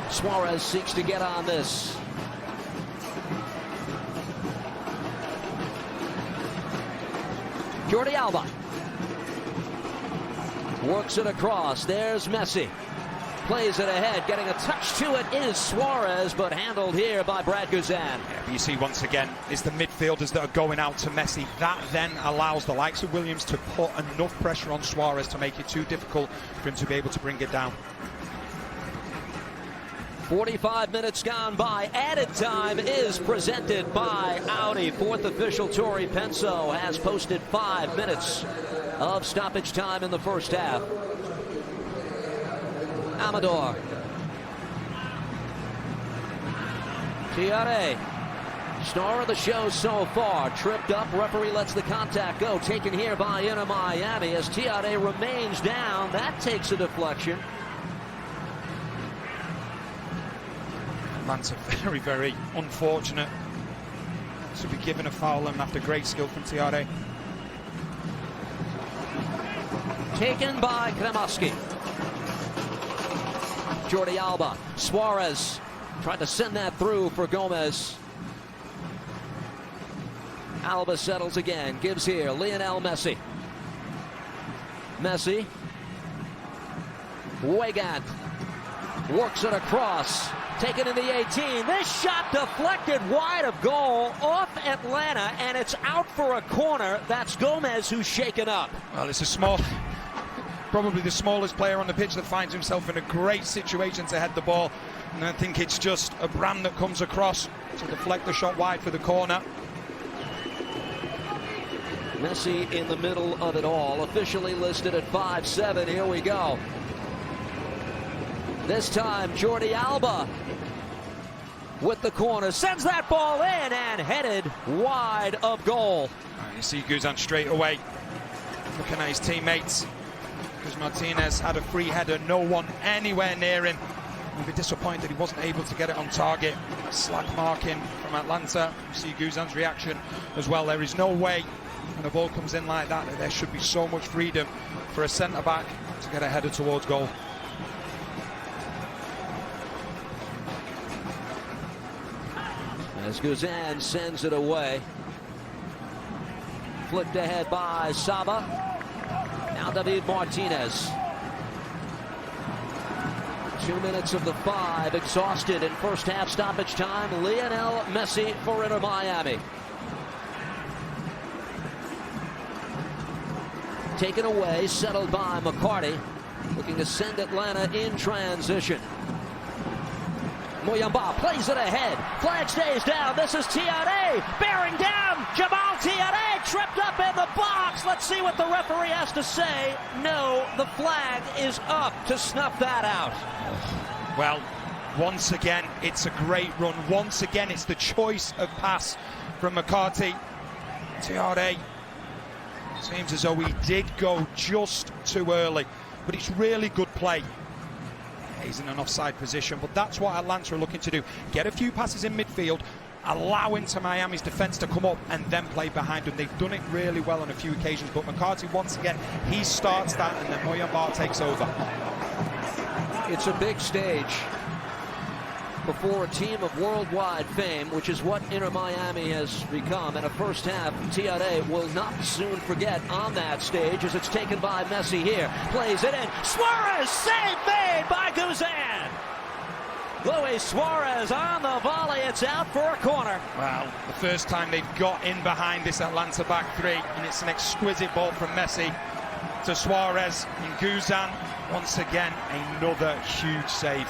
Suarez seeks to get on this. Jordi Alba works it across. There's Messi. Plays it ahead. Getting a touch to it is Suarez, but handled here by Brad Guzan. Yeah, but you see once again, it's the midfielders that are going out to Messi. That then allows the likes of Williams to put enough pressure on Suarez to make it too difficult for him to be able to bring it down. 45 minutes gone by. Added time is presented by Audi. Fourth official Torrey Penso has posted 5 minutes of stoppage time in the first half. Amador. Tiare, star of the show so far, tripped up. Referee lets the contact go. Taken here by Inter Miami as Tiare remains down. That takes a deflection. Atlanta very, very unfortunate to be given a foul and after great skill from Tiare. Taken by Kremoski. Jordi Alba. Suarez tried to send that through for Gomez. Alba settles again. Gives here. Lionel Messi. Messi. Weigand. Works it across. Taken in the 18. This shot deflected wide of goal off Atlanta, and it's out for a corner. That's Gomez who's shaken up. Well, it's a small, probably the smallest player on the pitch that finds himself in a great situation to head the ball. And I think it's just a Brand that comes across to deflect the shot wide for the corner. Messi in the middle of it all. Officially listed at 5'7". Here we go. This time, Jordi Alba with the corner. Sends that ball in and headed wide of goal. And you see Guzan straight away looking at his teammates, because Martinez had a free header, no one anywhere near him. He'll be disappointed he wasn't able to get it on target. Slack marking from Atlanta. You see Guzan's reaction as well. There is no way when the ball comes in like that there should be so much freedom for a centre-back to get a header towards goal. As Guzan sends it away. Flipped ahead by Saba. Now David Martinez. 2 minutes of the 5 exhausted in first half stoppage time. Lionel Messi for Inter Miami. Taken away, settled by McCarty. Looking to send Atlanta in transition. Muyamba plays it ahead. Flag stays down. This is Tiare bearing down. Jamal Tiare tripped up in the box. Let's see what the referee has to say. No, the flag is up to snuff that out. Well, once again, it's a great run. Once again, it's the choice of pass from McCarthy. Tiare seems as though he did go just too early, but it's really good play. He's in an offside position, but that's what Atlanta are looking to do. Get a few passes in midfield, allow Inter Miami's defence to come up and then play behind them. They've done it really well on a few occasions, but McCarthy, once again, he starts that and then Muyamba takes over. It's a big stage before a team of worldwide fame, which is what Inter Miami has become. And a first half, Tiare will not soon forget on that stage as it's taken by Messi here. Plays it in. Suarez, save made by Guzan. Luis Suarez on the volley. It's out for a corner. Well, the first time they've got in behind this Atlanta back three, and it's an exquisite ball from Messi to Suarez. And Guzan, once again, another huge save.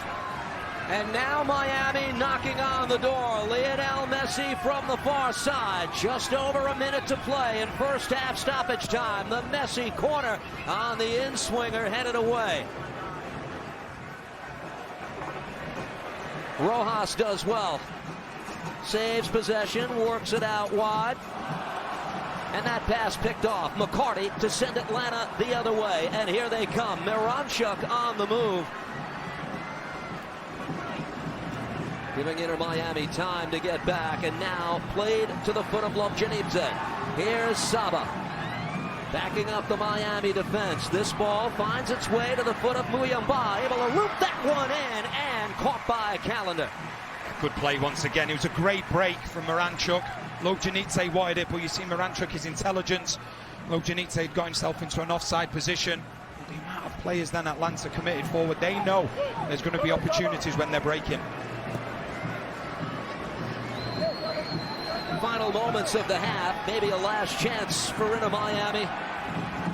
And now Miami knocking on the door. Lionel Messi from the far side. Just over a minute to play in first half stoppage time. The Messi corner on the in-swinger headed away. Rojas does well. Saves possession, works it out wide. And that pass picked off. McCarty to send Atlanta the other way. And here they come. Miranchuk on the move. Giving Inter Miami time to get back, and now played to the foot of Lobjanidze. Here's Saba backing up the Miami defense. This ball finds its way to the foot of Muyamba, able to loop that one in and caught by Calendar. Good play once again. It was a great break from Miranchuk. Lobjanidze wanted it, but you see Miranchuk is intelligent. Lobjanidze had got himself into an offside position. The amount of players then Atlanta committed forward, they know there's going to be opportunities when they're breaking. Final moments of the half, maybe a last chance for Inter Miami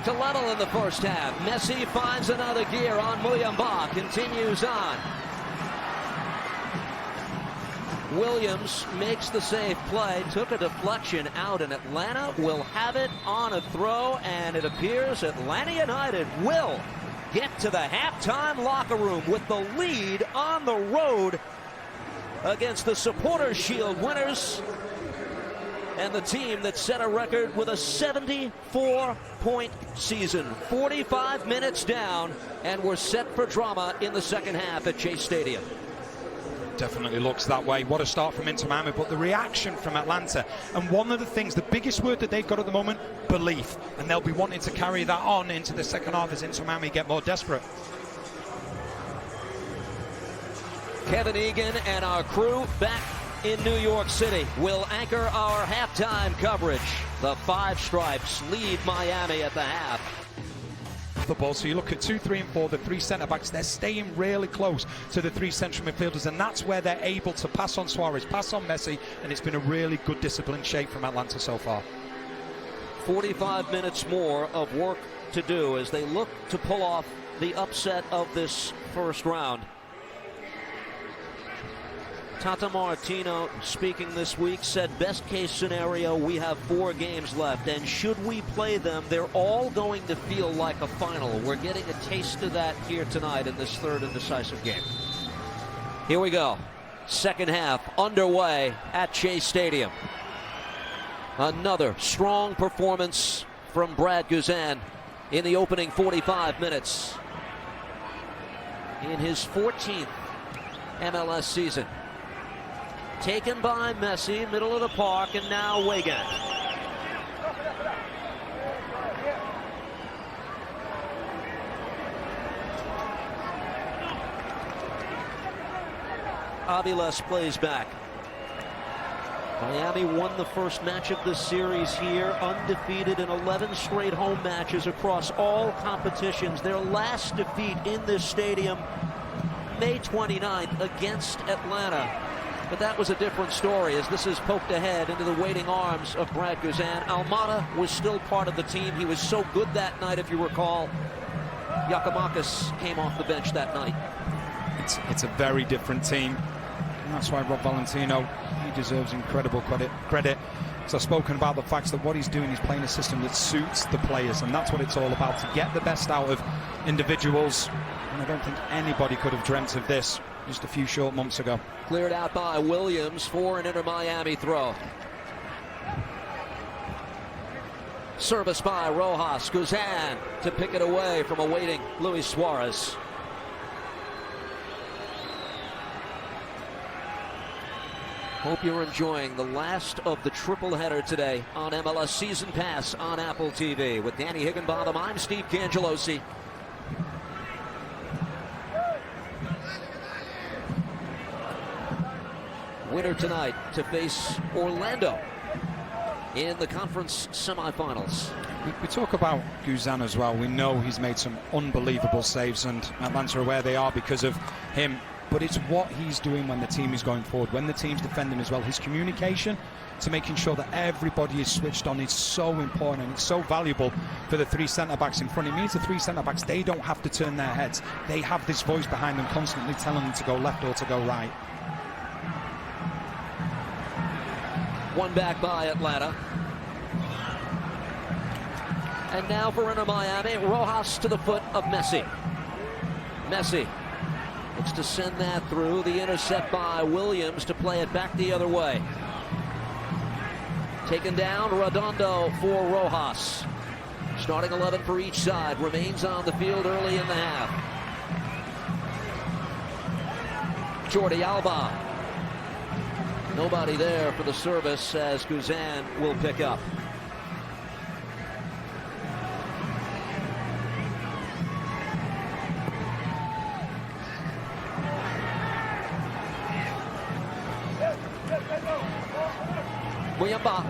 to level in the first half. Messi finds another gear on Muyamba, continues on. Williams makes the safe play, took a deflection out, and Atlanta will have it on a throw, and it appears Atlanta United will get to the halftime locker room with the lead on the road against the Supporters' Shield winners and the team that set a record with a 74-point season. 45 minutes down, and we're set for drama in the second half at Chase Stadium. Definitely looks that way. What a start from Inter Miami, but the reaction from Atlanta, and one of the things, the biggest word that they've got at the moment, belief, and they'll be wanting to carry that on into the second half as Inter Miami get more desperate. Kevin Egan and our crew back in New York City will anchor our halftime coverage. The Five Stripes lead Miami at the half. The ball, so you look at 2, 3, and 4, the three centre-backs, they're staying really close to the three central midfielders, and that's where they're able to pass on Suarez, pass on Messi, and it's been a really good disciplined shape from Atlanta so far. 45 minutes more of work to do as they look to pull off the upset of this first round. Tata Martino, speaking this week, said best case scenario, we have 4 games left, and should we play them, they're all going to feel like a final. We're getting a taste of that here tonight in this third and decisive game. Here we go. Second half underway at Chase Stadium. Another strong performance from Brad Guzan in the opening 45 minutes in his 14th MLS season. Taken by Messi, middle of the park, and now Weigand. Aviles plays back. Miami won the first match of this series here, undefeated in 11 straight home matches across all competitions. Their last defeat in this stadium, May 29th, against Atlanta. But that was a different story as this is poked ahead into the waiting arms of Brad Guzan. Almada was still part of the team. He was so good that night, if you recall. Giakoumakis came off the bench that night. It's a very different team. And that's why Rob Valentino, he deserves incredible credit. So I've spoken about the fact that what he's doing, he's playing a system that suits the players, and that's what it's all about, to get the best out of individuals. And I don't think anybody could have dreamt of this just a few short months ago. Cleared out by Williams for an Inter Miami throw. Service by Rojas. Guzan to pick it away from a waiting Luis Suarez. Hope you're enjoying the last of the triple header today on MLS Season Pass on Apple TV. With Danny Higginbotham, I'm Steve Cangelosi. Winner tonight to face Orlando in the conference semifinals. We talk about Guzan as well. We know he's made some unbelievable saves, and Atlanta are where they are because of him. But it's what he's doing when the team is going forward, when the team's defending as well. His communication to making sure that everybody is switched on is so important, and it's so valuable for the three centre-backs in front. It means the three centre-backs, they don't have to turn their heads. They have this voice behind them constantly telling them to go left or to go right. One back by Atlanta. And now for Inter Miami, Rojas to the foot of Messi. Messi looks to send that through. The intercept by Williams to play it back the other way. Taken down, Redondo for Rojas. Starting 11 for each side. Remains on the field early in the half. Jordi Alba. Nobody there for the service as Guzan will pick up. Muyamba.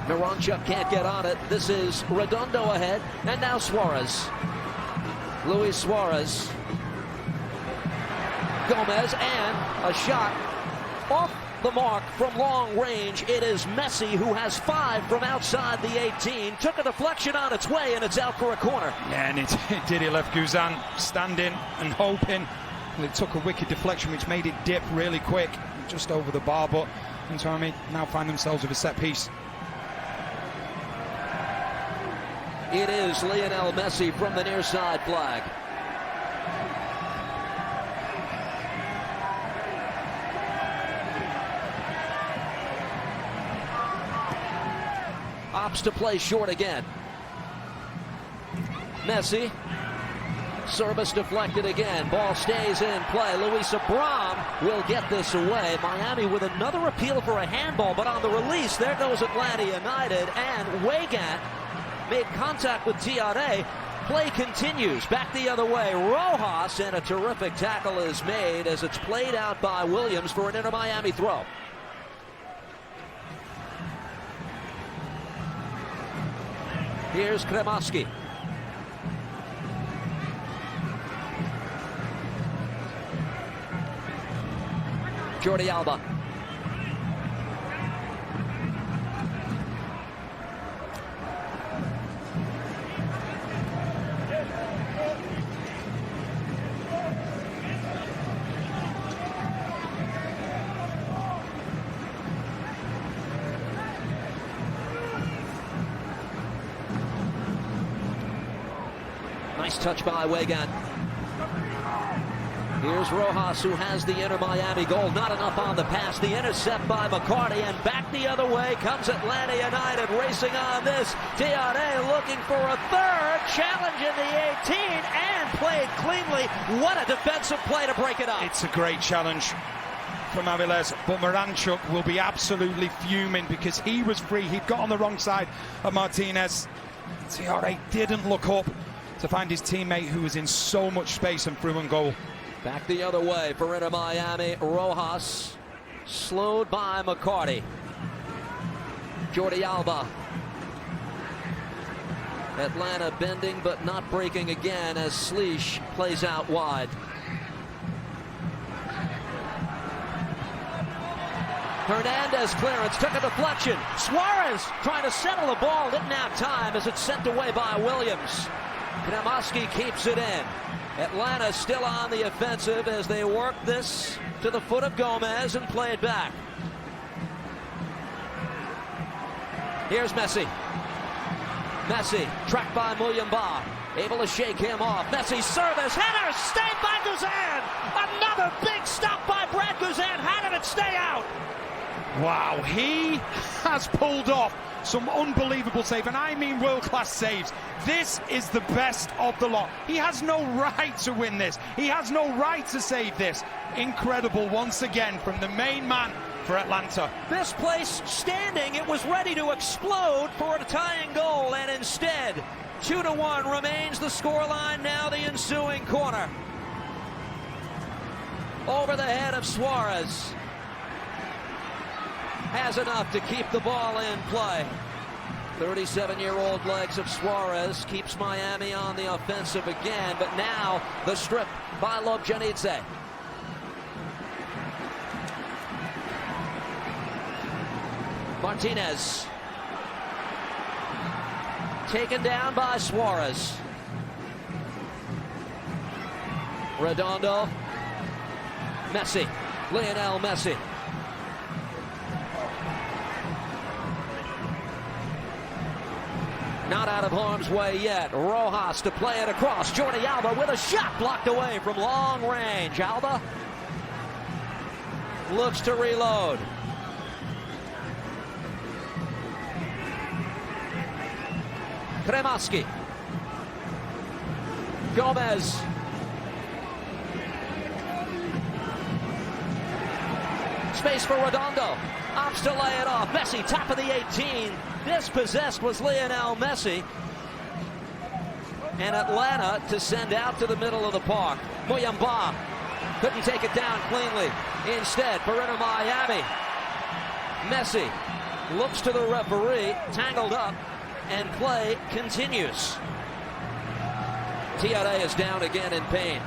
Miranchuk can't get on it. This is Redondo ahead. And now Suarez. Luis Suarez. Gomez, and a shot off the mark from long range. It is Messi, who has 5 from outside the 18. Took a deflection on its way, and it's out for a corner. Yeah, and it did. He left Guzan standing and hoping. And it took a wicked deflection, which made it dip really quick, just over the bar. But Inter Miami now find themselves with a set piece. It is Lionel Messi from the near side flag. Opts to play short again. Messi. Service deflected again. Ball stays in play. Luis Abram will get this away. Miami with another appeal for a handball, but on the release, there goes Atlanta United, and Weigand made contact with TRA. Play continues. Back the other way. Rojas, and a terrific tackle is made as it's played out by Williams for an Inter Miami throw. Here's Kremoski. Jordi Alba. Nice touch by Weigand. Here's Rojas, who has the Inter Miami goal. Not enough on the pass. The intercept by McCarty, and back the other way comes Atlanta United racing on this. TRA looking for a third. Challenge in the 18 and played cleanly. What a defensive play to break it up. It's a great challenge from Aviles, but Miranchuk will be absolutely fuming because he was free. He'd got on the wrong side of Martinez. TRA didn't look up to find his teammate, who was in so much space, and through and goal. Back the other way for Inter Miami. Rojas slowed by McCarty. Jordi Alba. Atlanta bending but not breaking again as Slish plays out wide. Hernandez clearance, took a deflection. Suarez trying to settle the ball, didn't have time as it's sent away by Williams. Kremoski keeps it in. Atlanta still on the offensive as they work this to the foot of Gomez and play it back. Here's Messi. Messi, tracked by Muyamba, able to shake him off. Messi service, header, stayed by Guzan. Another big stop by Brad Guzan. How did it stay out? Wow, he has pulled off some unbelievable saves, and I mean world-class saves. This is the best of the lot. He has no right to win this. He has no right to save this. Incredible once again from the main man for Atlanta. This place standing, it was ready to explode for a tying goal, and instead 2-1 remains the scoreline. Now the ensuing corner over the head of Suarez. Has enough to keep the ball in play. 37-year-old legs of Suarez keeps Miami on the offensive again, but now the strip by Lobjanidze. Martinez. Taken down by Suarez. Redondo. Messi. Lionel Messi. Not out of harm's way yet. Rojas to play it across. Jordi Alba with a shot blocked away from long range. Alba looks to reload. Kremaski. Gomez. Space for Redondo. Opts to lay it off. Messi, top of the 18. Dispossessed was Lionel Messi. And Atlanta to send out to the middle of the park. Muyamba couldn't take it down cleanly. Instead, for Inter Miami, Messi looks to the referee, tangled up, and play continues. TRA is down again in pain.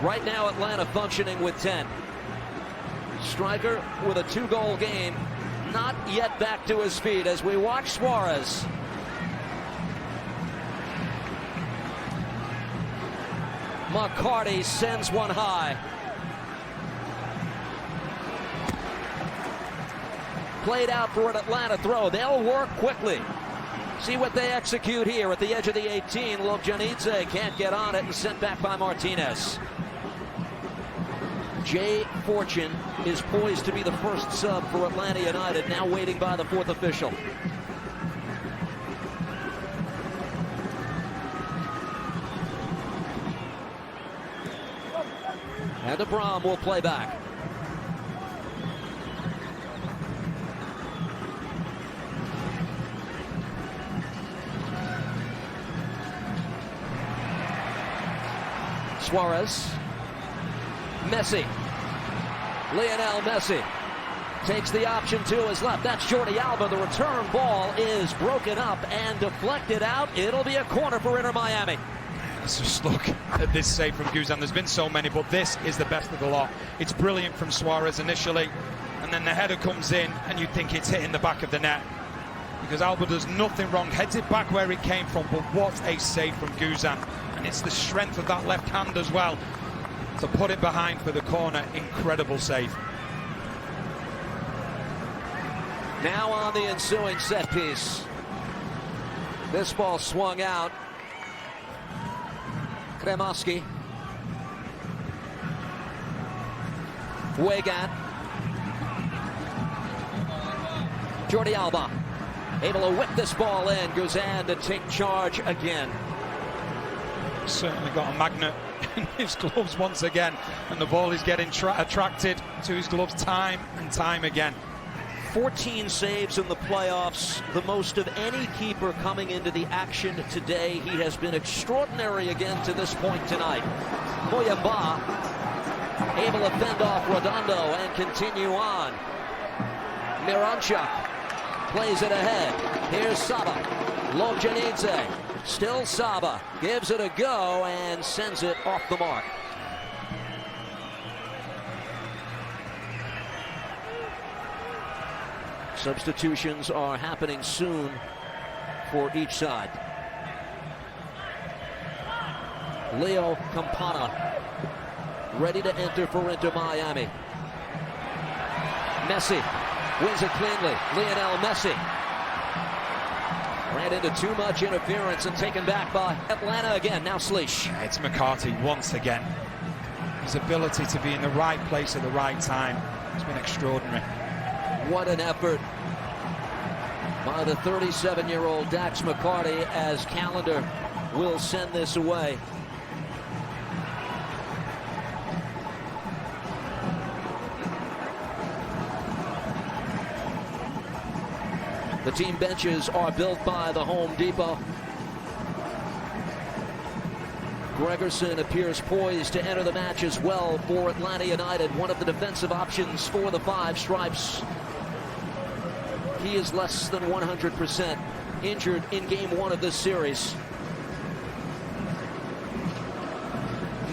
Right now, Atlanta functioning with 10. Striker with a 2-goal game, not yet back to his feet as we watch Suarez. McCarty sends one high. Played out for an Atlanta throw. They'll work quickly. See what they execute here at the edge of the 18. Lobjanidze can't get on it and sent back by Martinez. Jay Fortune is poised to be the first sub for Atlanta United, now waiting by the fourth official. And Abram will play back. Suarez. Messi. Lionel Messi takes the option to his left. That's Jordi Alba. The return ball is broken up and deflected out. It'll be a corner for Inter Miami. Let's just look at this save from Guzan. There's been so many, but this is the best of the lot. It's brilliant from Suarez initially, and then the header comes in, and you think it's hitting the back of the net. Because Alba does nothing wrong, heads it back where it came from, but what a save from Guzan. And it's the strength of that left hand as well to put it behind for the corner. Incredible save. Now on the ensuing set piece. This ball swung out. Kremaski. Weigand. Jordi Alba able to whip this ball in. Guzan to take charge again. Certainly got a magnet in his gloves once again, and the ball is getting attracted to his gloves time and time again. 14 saves in the playoffs, the most of any keeper coming into the action today. He has been extraordinary again to this point tonight. Muyamba able to fend off Redondo and continue on. Miranchuk plays it ahead. Here's Saba. Lobjanidze. Still Saba. Gives it a go and sends it off the mark. Substitutions are happening soon for each side. Leo Campana ready to enter for Inter Miami. Messi wins it cleanly. Lionel Messi ran into too much interference and taken back by Atlanta again. Now Sleesh. It's McCarthy once again. His ability to be in the right place at the right time has been extraordinary. What an effort by the 37-year-old Dax McCarty, as Calendar will send this away. The team benches are built by the Home Depot. Gregerson appears poised to enter the match as well for Atlanta United, one of the defensive options for the Five Stripes. He is less than 100%, injured in game one of this series.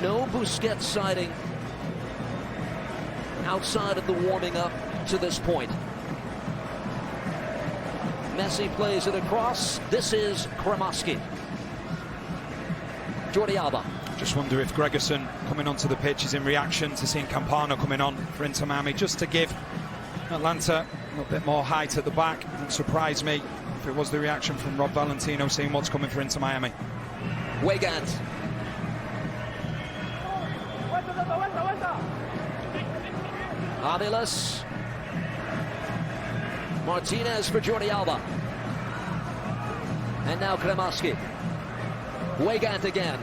No Busquets sighting outside of the warming up to this point. Messi plays it across. This is Kremoski. Jordi Alba. Just wonder if Gregerson coming onto the pitch is in reaction to seeing Campana coming on for Inter Miami, just to give Atlanta a little bit more height at the back. It wouldn't surprise me if it was the reaction from Rob Valentino seeing what's coming for Inter Miami. Weigand. Aviles. Martinez for Jordi Alba. And now Kremoski. Weigand again.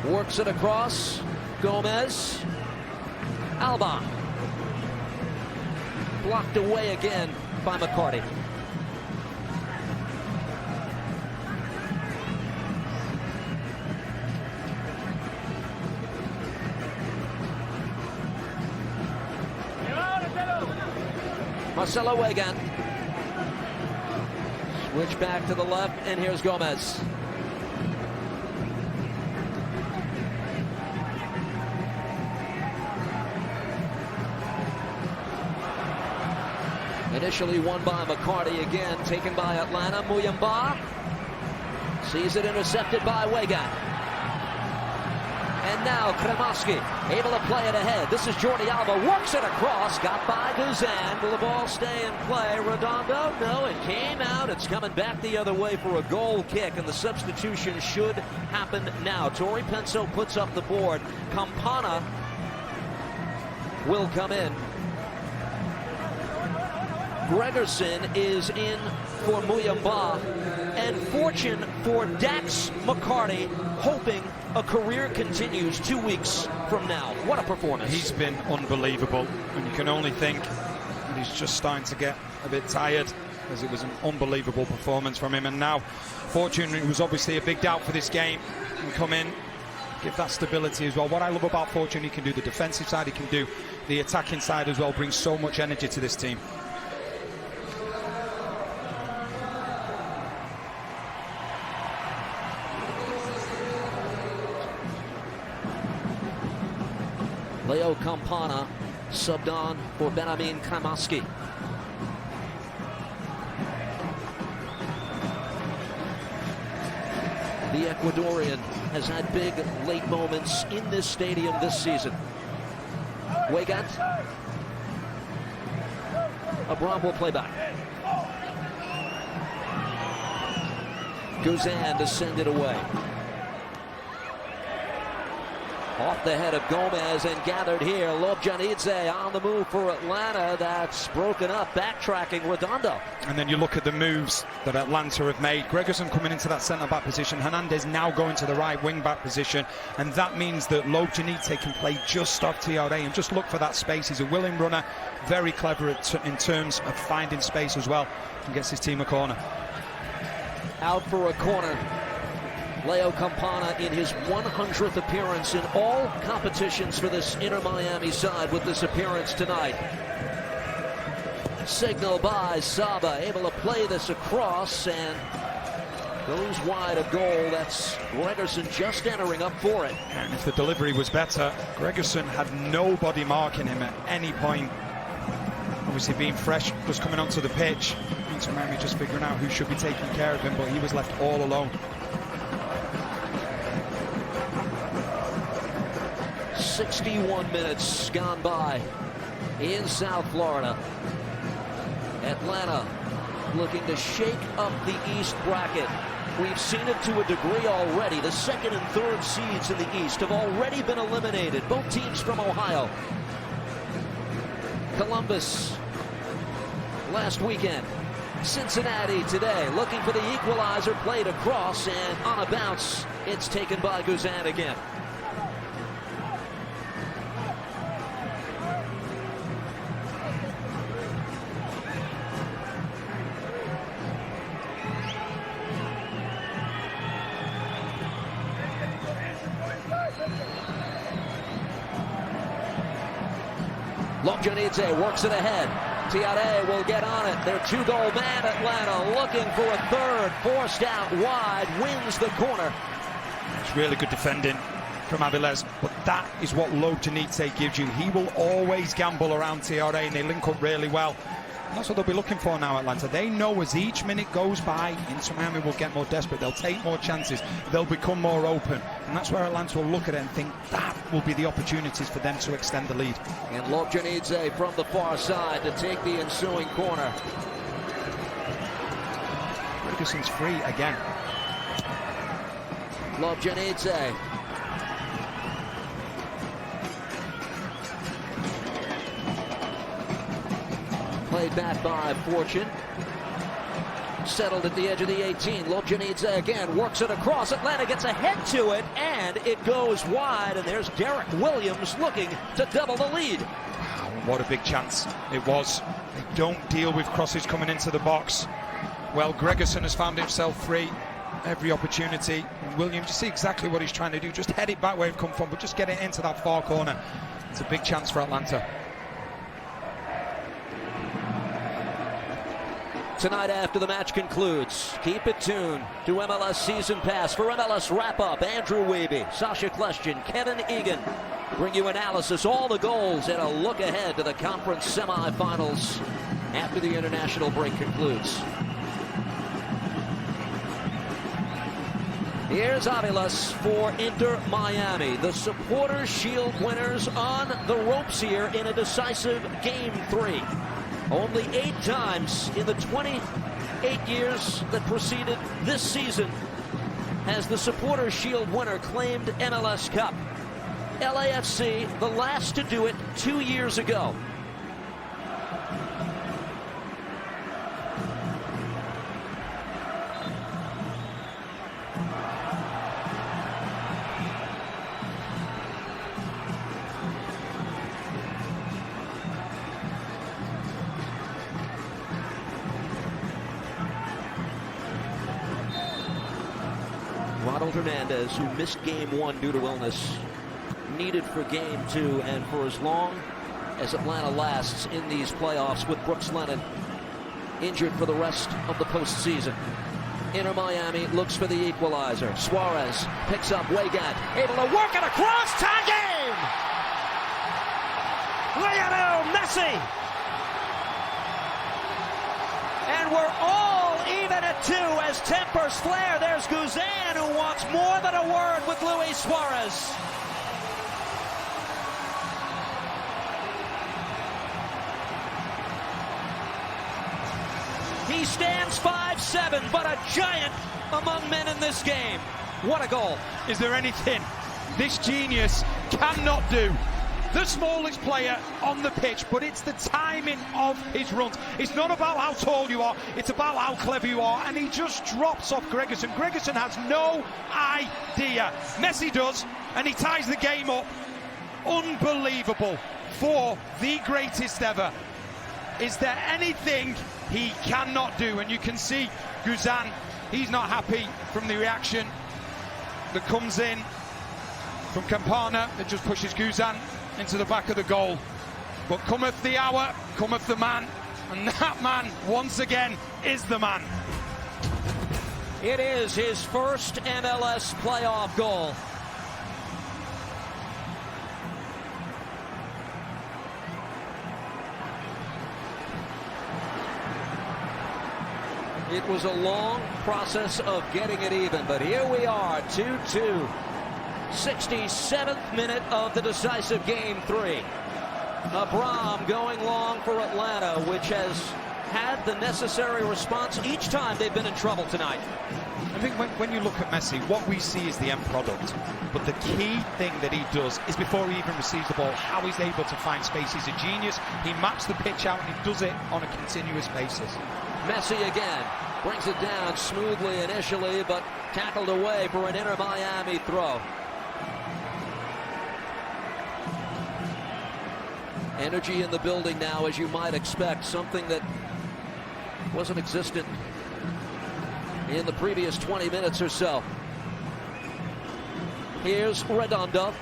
Works it across. Gomez. Alba. Blocked away again by McCarty. Marcelo Weigand. Switch back to the left, and here's Gomez. Initially won by McCarty, again taken by Atlanta. Muyamba sees it intercepted by Weigand. And now Kremoski able to play it ahead. This is Jordi Alba, works it across, got by Guzan. Will the ball stay in play? Redondo? No, it came out. It's coming back the other way for a goal kick, and the substitution should happen now. Tori Penso puts up the board. Campana will come in. Gregerson is in for Muyamba, and fortune for Dax McCarty, hoping a career continues 2 weeks from now. What a performance. He's been unbelievable, and you can only think that he's just starting to get a bit tired, as it was an unbelievable performance from him. And now fortune, who was obviously a big doubt for this game, can come in, give that stability as well. What I love about Fortune, he can do the defensive side, he can do the attacking side as well, brings so much energy to this team. Leo Campana subbed on for Benjamin Kremoski. The Ecuadorian has had big late moments in this stadium this season. Weigand. Abram will play back. Guzan to send it away. Off the head of Gomez and gathered here. Lobjanidze on the move for Atlanta. That's broken up. Backtracking Redondo. And then you look at the moves that Atlanta have made. Gregerson coming into that centre-back position. Hernandez now going to the right wing-back position. And that means that Lobjanidze can play just off TRA and just look for that space. He's a willing runner. Very clever in terms of finding space as well. And gets his team a corner. Out for a corner. Leo Campana in his 100th appearance in all competitions for this Inter Miami side with this appearance tonight. Signal by Saba, able to play this across and goes wide of goal. That's Gregerson just entering up for it. And if the delivery was better, Gregerson had nobody marking him at any point. Obviously being fresh, just coming onto the pitch. Inter Miami just figuring out who should be taking care of him, but he was left all alone. 61 minutes gone by in South Florida. Atlanta looking to shake up the East bracket. We've seen it to a degree already. The second and third seeds in the East have already been eliminated. Both teams from Ohio. Columbus last weekend. Cincinnati today looking for the equalizer, played across, and on a bounce, it's taken by Guzan again. Lobjanidze works it ahead. Tiare will get on it. Their two-goal man, Atlanta, looking for a third. Forced out wide, wins the corner. It's really good defending from Aviles, but that is what Lobjanidze gives you. He will always gamble around Tiare, and they link up really well. And that's what they'll be looking for now, Atlanta. They know as each minute goes by, Inter Miami will get more desperate. They'll take more chances. They'll become more open. And that's where Atlanta will look at it and think that will be the opportunities for them to extend the lead. And Lobjanidze from the far side to take the ensuing corner. Ferguson's free again. Lobjanidze. Played back by Fortune. Settled at the edge of the 18. Lobjanidze again works it across. Atlanta gets ahead to it, and it goes wide. And there's Derek Williams looking to double the lead. Wow, what a big chance it was. They don't deal with crosses coming into the box. Well, Gregerson has found himself free. Every opportunity. And Williams, you see exactly what he's trying to do. Just head it back where it come from, but just get it into that far corner. It's a big chance for Atlanta. Tonight after the match concludes, keep it tuned to MLS Season Pass. For MLS Wrap-Up, Andrew Wiebe, Sasha Kleshchin, Kevin Egan bring you analysis, all the goals, and a look ahead to the conference semifinals after the international break concludes. Here's Aviles for Inter Miami. The Supporters Shield winners on the ropes here in a decisive Game 3. Only 8 times in the 28 years that preceded this season has the Supporters Shield winner claimed MLS Cup. LAFC, the last to do it 2 years ago. Ronald Hernandez, who missed Game 1 due to illness, needed for Game 2 and for as long as Atlanta lasts in these playoffs, with Brooks Lennon injured for the rest of the postseason. Inter Miami looks for the equalizer. Suarez picks up Weigand, able to work it across. Tie game! Lionel Messi! And we're all even at 2 as tempers flare. There's Guzan, who wants more than a word with Luis Suarez. He stands 5'7", but a giant among men in this game. What a goal. Is there anything this genius cannot do? The smallest player on the pitch, but it's the timing of his runs. It's not about how tall you are, it's about how clever you are, and he just drops off Gregerson. Gregerson has no idea. Messi does, and he ties the game up. Unbelievable for the greatest ever. Is there anything he cannot do? And you can see Guzan, he's not happy from the reaction that comes in from Campana. That just pushes Guzan into the back of the goal. But cometh the hour, cometh the man, and that man once again is the man. It is his first MLS playoff goal. It was a long process of getting it even, but here we are, 2-2. 67th minute of the decisive Game 3. Abram going long for Atlanta, which has had the necessary response each time they've been in trouble tonight. I think when you look at Messi, what we see is the end product. But the key thing that he does is before he even receives the ball, how he's able to find space. He's a genius. He maps the pitch out and he does it on a continuous basis. Messi again brings it down smoothly initially, but tackled away for an Inter Miami throw. Energy in the building now, as you might expect, something that wasn't existent in the previous 20 minutes or so. Here's Redondo.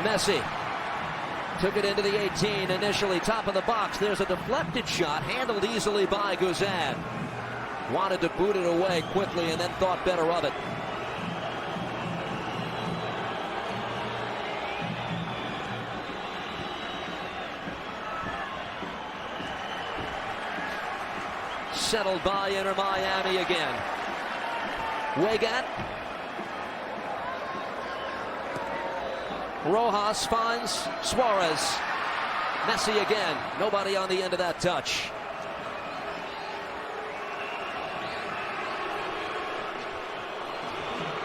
Messi took it into the 18 initially, top of the box. There's a deflected shot, handled easily by Guzan. Wanted to boot it away quickly and then thought better of it. Settled by Inter Miami again. Weigand. Rojas finds Suarez. Messi again. Nobody on the end of that touch.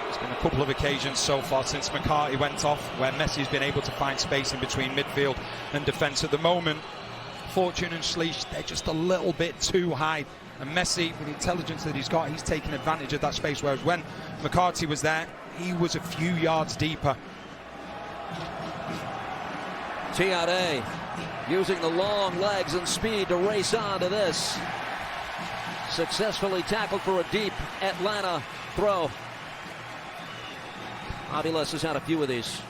There's been a couple of occasions so far since McCarthy went off where Messi's been able to find space in between midfield and defence. At the moment, Fortune and Schleich, they're just a little bit too high. And Messi, with the intelligence that he's got, he's taken advantage of that space, whereas when McCarthy was there, he was a few yards deeper. Tiare using the long legs and speed to race on to this. Successfully tackled for a deep Atlanta throw. MLS has had a few of these.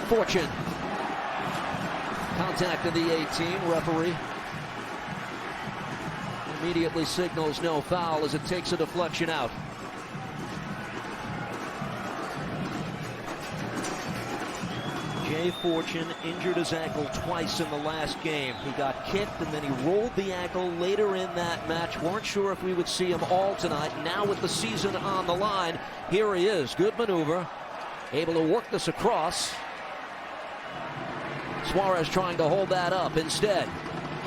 Fortune. Contact in the 18. Referee immediately signals no foul as it takes a deflection out. Jay Fortune injured his ankle twice in the last game. He got kicked and then he rolled the ankle later in that match. Weren't sure if we would see him all tonight. Now with the season on the line, here he is. Good maneuver. Able to work this across. Suarez trying to hold that up instead.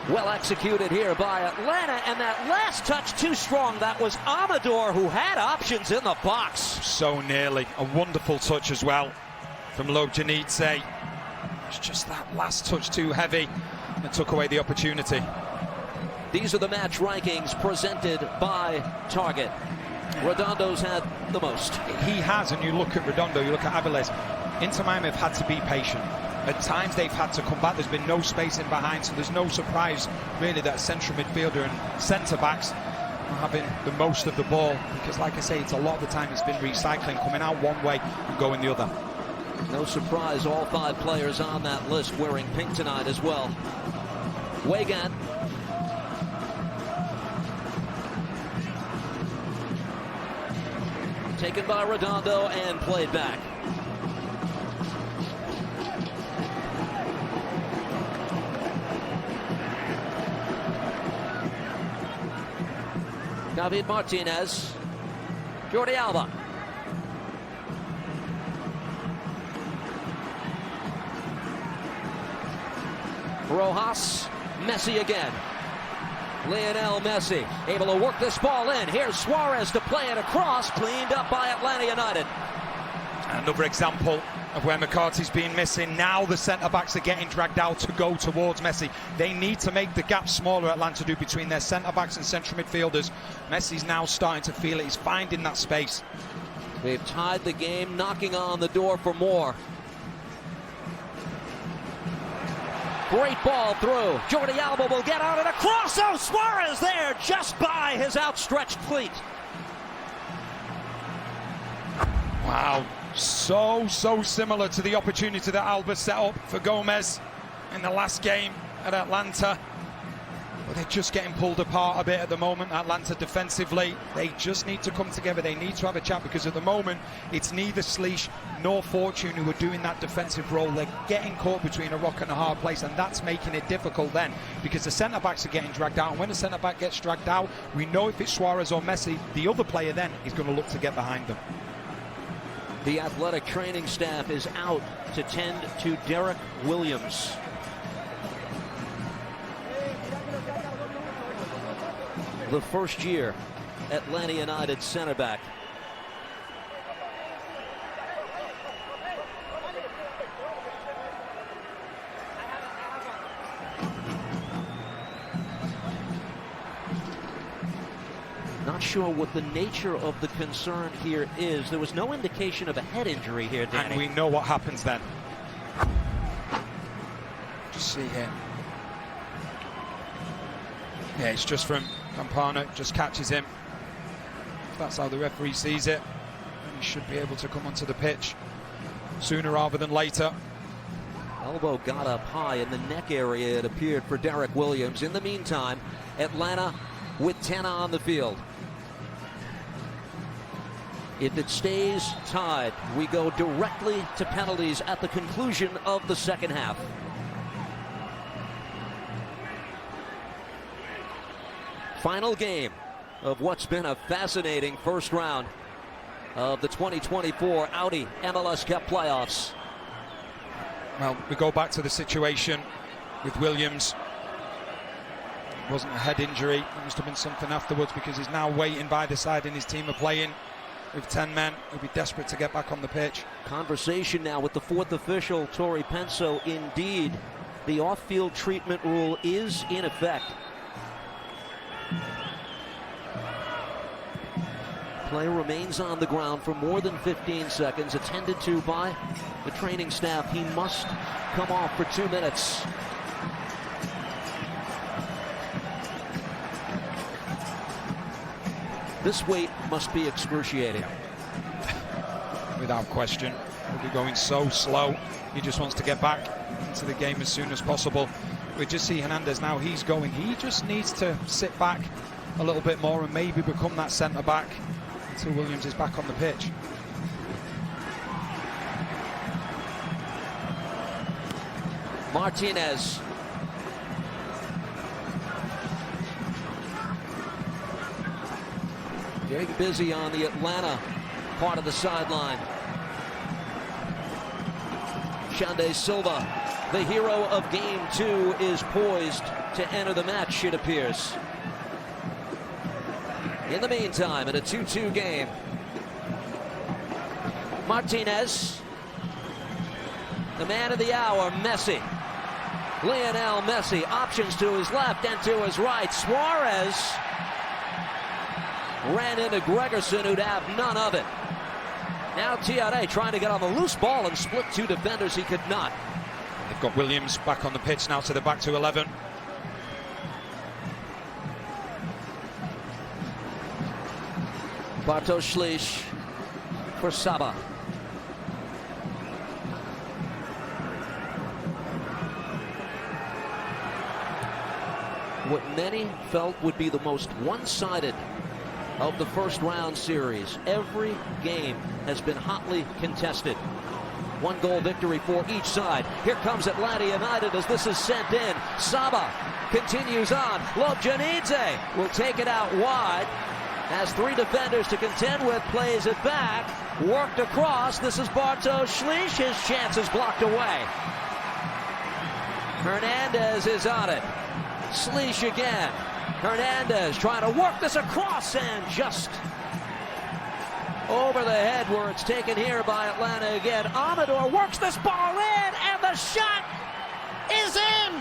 Well executed here by Atlanta, and that last touch too strong. That was Amador, who had options in the box. So nearly. A wonderful touch as well from Lobjanidze. It's just that last touch too heavy and took away the opportunity. These are the match rankings presented by Target. Redondo's had the most. He has, and you look at Redondo, you look at Aviles. Inter Miami have had to be patient. At times they've had to come back. There's been no space in behind, so there's no surprise really that central midfielder and centre-backs are having the most of the ball, because like I say, it's a lot of the time it's been recycling, coming out one way and going the other. No surprise, all 5 players on that list wearing pink tonight as well. Weigand. Taken by Redondo and played back. David Martinez. Jordi Alba. Rojas. Messi again. Lionel Messi able to work this ball in. Here's Suarez to play it across. Cleaned up by Atlanta United. Another example of where McCarthy's been missing. Now the centre-backs are getting dragged out to go towards Messi. They need to make the gap smaller, Atlanta do, between their centre-backs and central midfielders. Messi's now starting to feel it. He's finding that space. They've tied the game, knocking on the door for more. Great ball through. Jordi Alba will get out and across. Oh, Suarez there just by his outstretched cleat. Wow. So similar to the opportunity that Alba set up for Gomez in the last game at Atlanta. They're just getting pulled apart a bit at the moment, Atlanta defensively. They just need to come together. They need to have a chat, because at the moment it's neither Schlich nor Fortune who are doing that defensive role. They're getting caught between a rock and a hard place, and that's making it difficult then, because the centre-backs are getting dragged out. And when a centre-back gets dragged out, we know if it's Suarez or Messi, the other player then is going to look to get behind them. The athletic training staff is out to tend to Derek Williams. The first year Atlanta United center back. Not sure what the nature of the concern here is. There was no indication of a head injury here, Danny. And we know what happens then. Just see here. Yeah, it's just from Campana, just catches him. If that's how the referee sees it, then he should be able to come onto the pitch sooner rather than later. Elbow got up high in the neck area, it appeared, for Derek Williams. In the meantime, Atlanta with 10 on the field. If it stays tied, we go directly to penalties at the conclusion of the second half. Final game of what's been a fascinating first round of the 2024 Audi MLS Cup playoffs. Well, we go back to the situation with Williams. It wasn't a head injury. It must have been something afterwards, because he's now waiting by the side and his team are playing with 10 men. He'll be desperate to get back on the pitch. Conversation now with the fourth official, Torrey Penso. Indeed, the off-field treatment rule is in effect. Play remains on the ground for more than 15 seconds, attended to by the training staff. He must come off for 2 minutes. This wait must be excruciating. Without question. He'll be going so slow. He just wants to get back into the game as soon as possible. We just see Hernandez now. He's going. He just needs to sit back a little bit more and maybe become that centre back until Williams is back on the pitch. Martinez. Getting busy on the Atlanta part of the sideline. Xande Silva, the hero of game 2, is poised to enter the match, it appears. In the meantime, in a 2-2 game, Martinez, the man of the hour, Messi. Lionel Messi, options to his left and to his right. Suarez ran into Gregerson, who'd have none of it. Now Tiare trying to get on the loose ball and split 2 defenders. He could not. They've got Williams back on the pitch now to the back to 11. Bartosz Schlich for Saba. What many felt would be the most one-sided of the first round series. Every game has been hotly contested. 1-goal victory for each side. Here comes Atlanta United as this is sent in. Saba continues on. Lobjanidze will take it out wide. Has 3 defenders to contend with, plays it back, worked across. This is Bartosz Schlich. His chance is blocked away. Hernandez is on it. Schlich again. Hernandez trying to work this across and just over the head where it's taken here by Atlanta again. Amador works this ball in and the shot is in.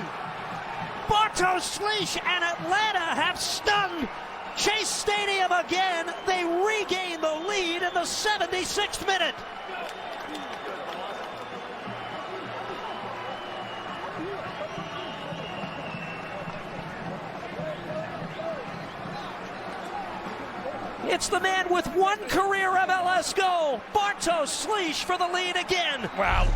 Bartosz Schlich and Atlanta have stunned Chase Stadium again. They regain the lead in the 76th minute. It's the man with 1 career MLS goal, Bartosz Schlich, for the lead again. Well,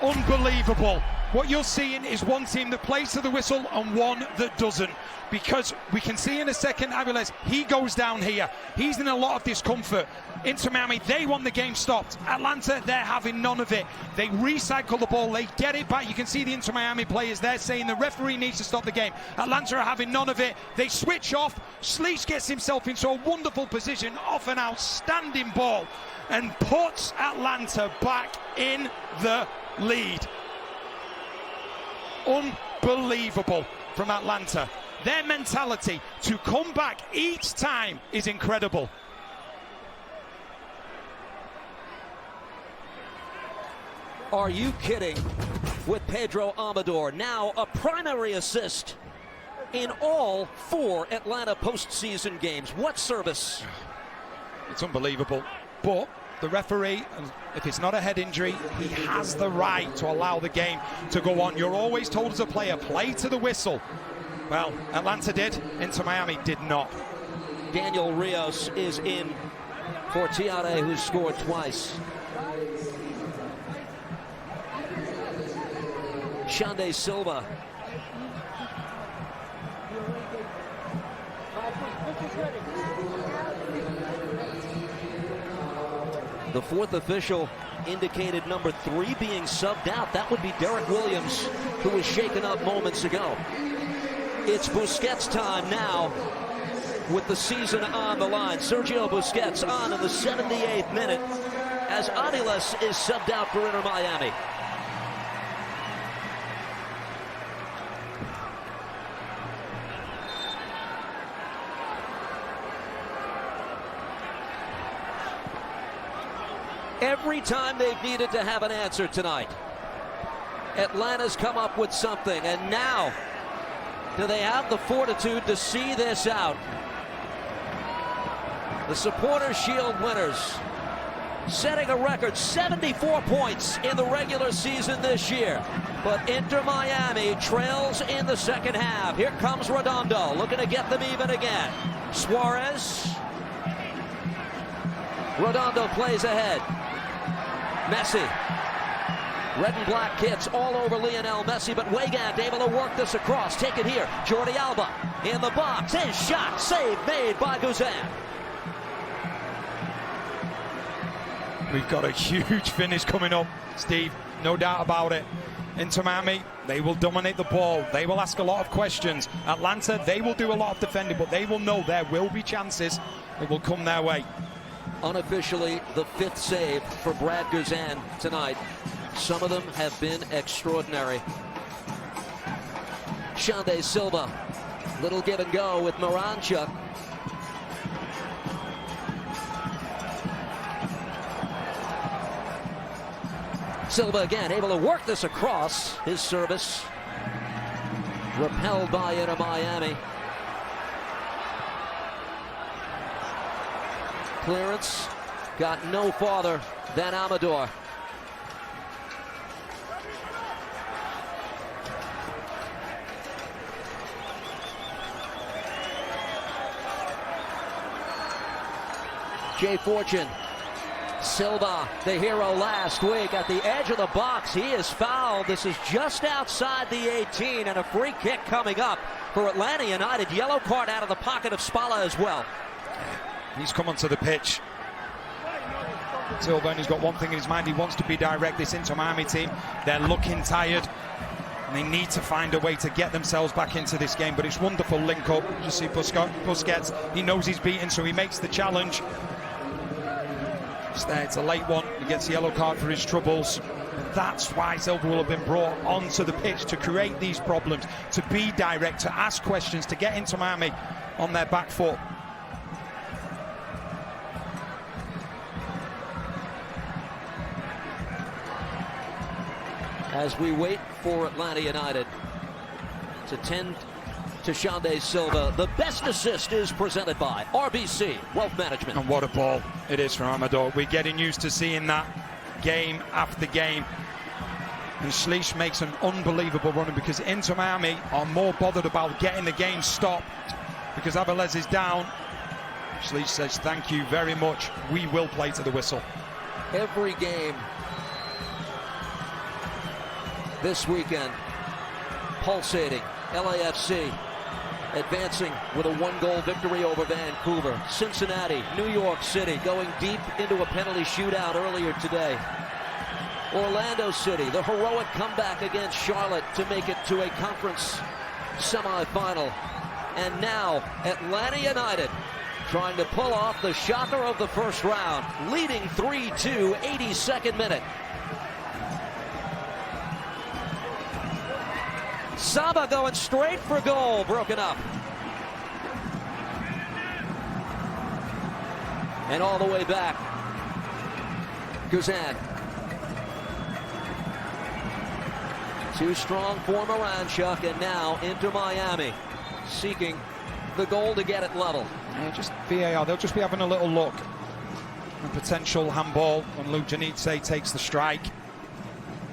unbelievable. what you're seeing is one team that plays to the whistle and one that doesn't. Because we can see in a second, MLS, he goes down here. He's in a lot of discomfort. Inter Miami, they want the game stopped. Atlanta, they're having none of it. They recycle the ball, they get it back. You can see the Inter Miami players, they're saying the referee needs to stop the game. Atlanta are having none of it. They switch off. Schleich gets himself into a wonderful position off an outstanding ball and puts Atlanta back in the lead. Unbelievable from Atlanta. Their mentality to come back each time is incredible. Are you kidding? With Pedro Amador, now a primary assist in all 4 Atlanta postseason games. What service? It's unbelievable. But the referee, if it's not a head injury, he has the right to allow the game to go on. You're always told as a player, play to the whistle. Well, Atlanta did, Inter Miami did not. Daniel Rios is in for Tiare, who scored twice. Xande Silva. The 4th official indicated number 3 being subbed out. That would be Derek Williams, who was shaken up moments ago. It's Busquets time now with the season on the line. Sergio Busquets on in the 78th minute as Aviles is subbed out for Inter Miami. Every time they've needed to have an answer tonight, Atlanta's come up with something, and now do they have the fortitude to see this out? The Supporters' Shield winners setting a record 74 points in the regular season this year. But Inter Miami trails in the second half. Here comes Redondo looking to get them even again. Suarez. Redondo plays ahead. Messi. Red and black kits all over Lionel Messi, but Weigand able to work this across. Take it here. Jordi Alba in the box. His shot. Save made by Guzan. We've got a huge finish coming up, Steve. No doubt about it. Inter Miami, they will dominate the ball. They will ask a lot of questions. Atlanta, they will do a lot of defending, but they will know there will be chances that will come their way. Unofficially, the 5th save for Brad Guzan tonight. Some of them have been extraordinary. Xande Silva, little give and go with Moranchuk. Silva again able to work this across. His service repelled by Inter Miami. Clearance got no farther than Amador. Jay Fortune. Silva, the hero last week at the edge of the box. He is fouled. This is just outside the 18 and a free kick coming up for Atlanta United. Yellow card out of the pocket of Spalla as well. He's come onto the pitch. Silva, and he's got one thing in his mind. He wants to be direct. This Inter Miami team, they're looking tired. And they need to find a way to get themselves back into this game. But it's wonderful link up. You see Busquets, he knows he's beaten, so he makes the challenge. It's there, it's a late one. He gets the yellow card for his troubles. That's why Silva will have been brought onto the pitch, to create these problems, to be direct, to ask questions, to get Inter Miami on their back foot. As we wait for Atlanta United to tend to Xande Silva, the best assist is presented by RBC Wealth Management. And what a ball it is from Amador. We're getting used to seeing that game after game. And Schleich makes an unbelievable run, because Inter Miami are more bothered about getting the game stopped because Aviles is down. Schleich says, thank you very much. We will play to the whistle. Every game this weekend. Pulsating. LAFC advancing with a 1-goal victory over Vancouver. Cincinnati, New York City going deep into a penalty shootout earlier today. Orlando City, the heroic comeback against Charlotte to make it to a conference semifinal. And now Atlanta United trying to pull off the shocker of the first round, leading 3-2, 82nd minute. Saba going straight for goal, broken up. And all the way back, Guzan. Too strong for Moranchuk, and now Inter Miami seeking the goal to get it level. Yeah, just VAR, they'll just be having a little look. A potential handball when Luke Janitze takes the strike.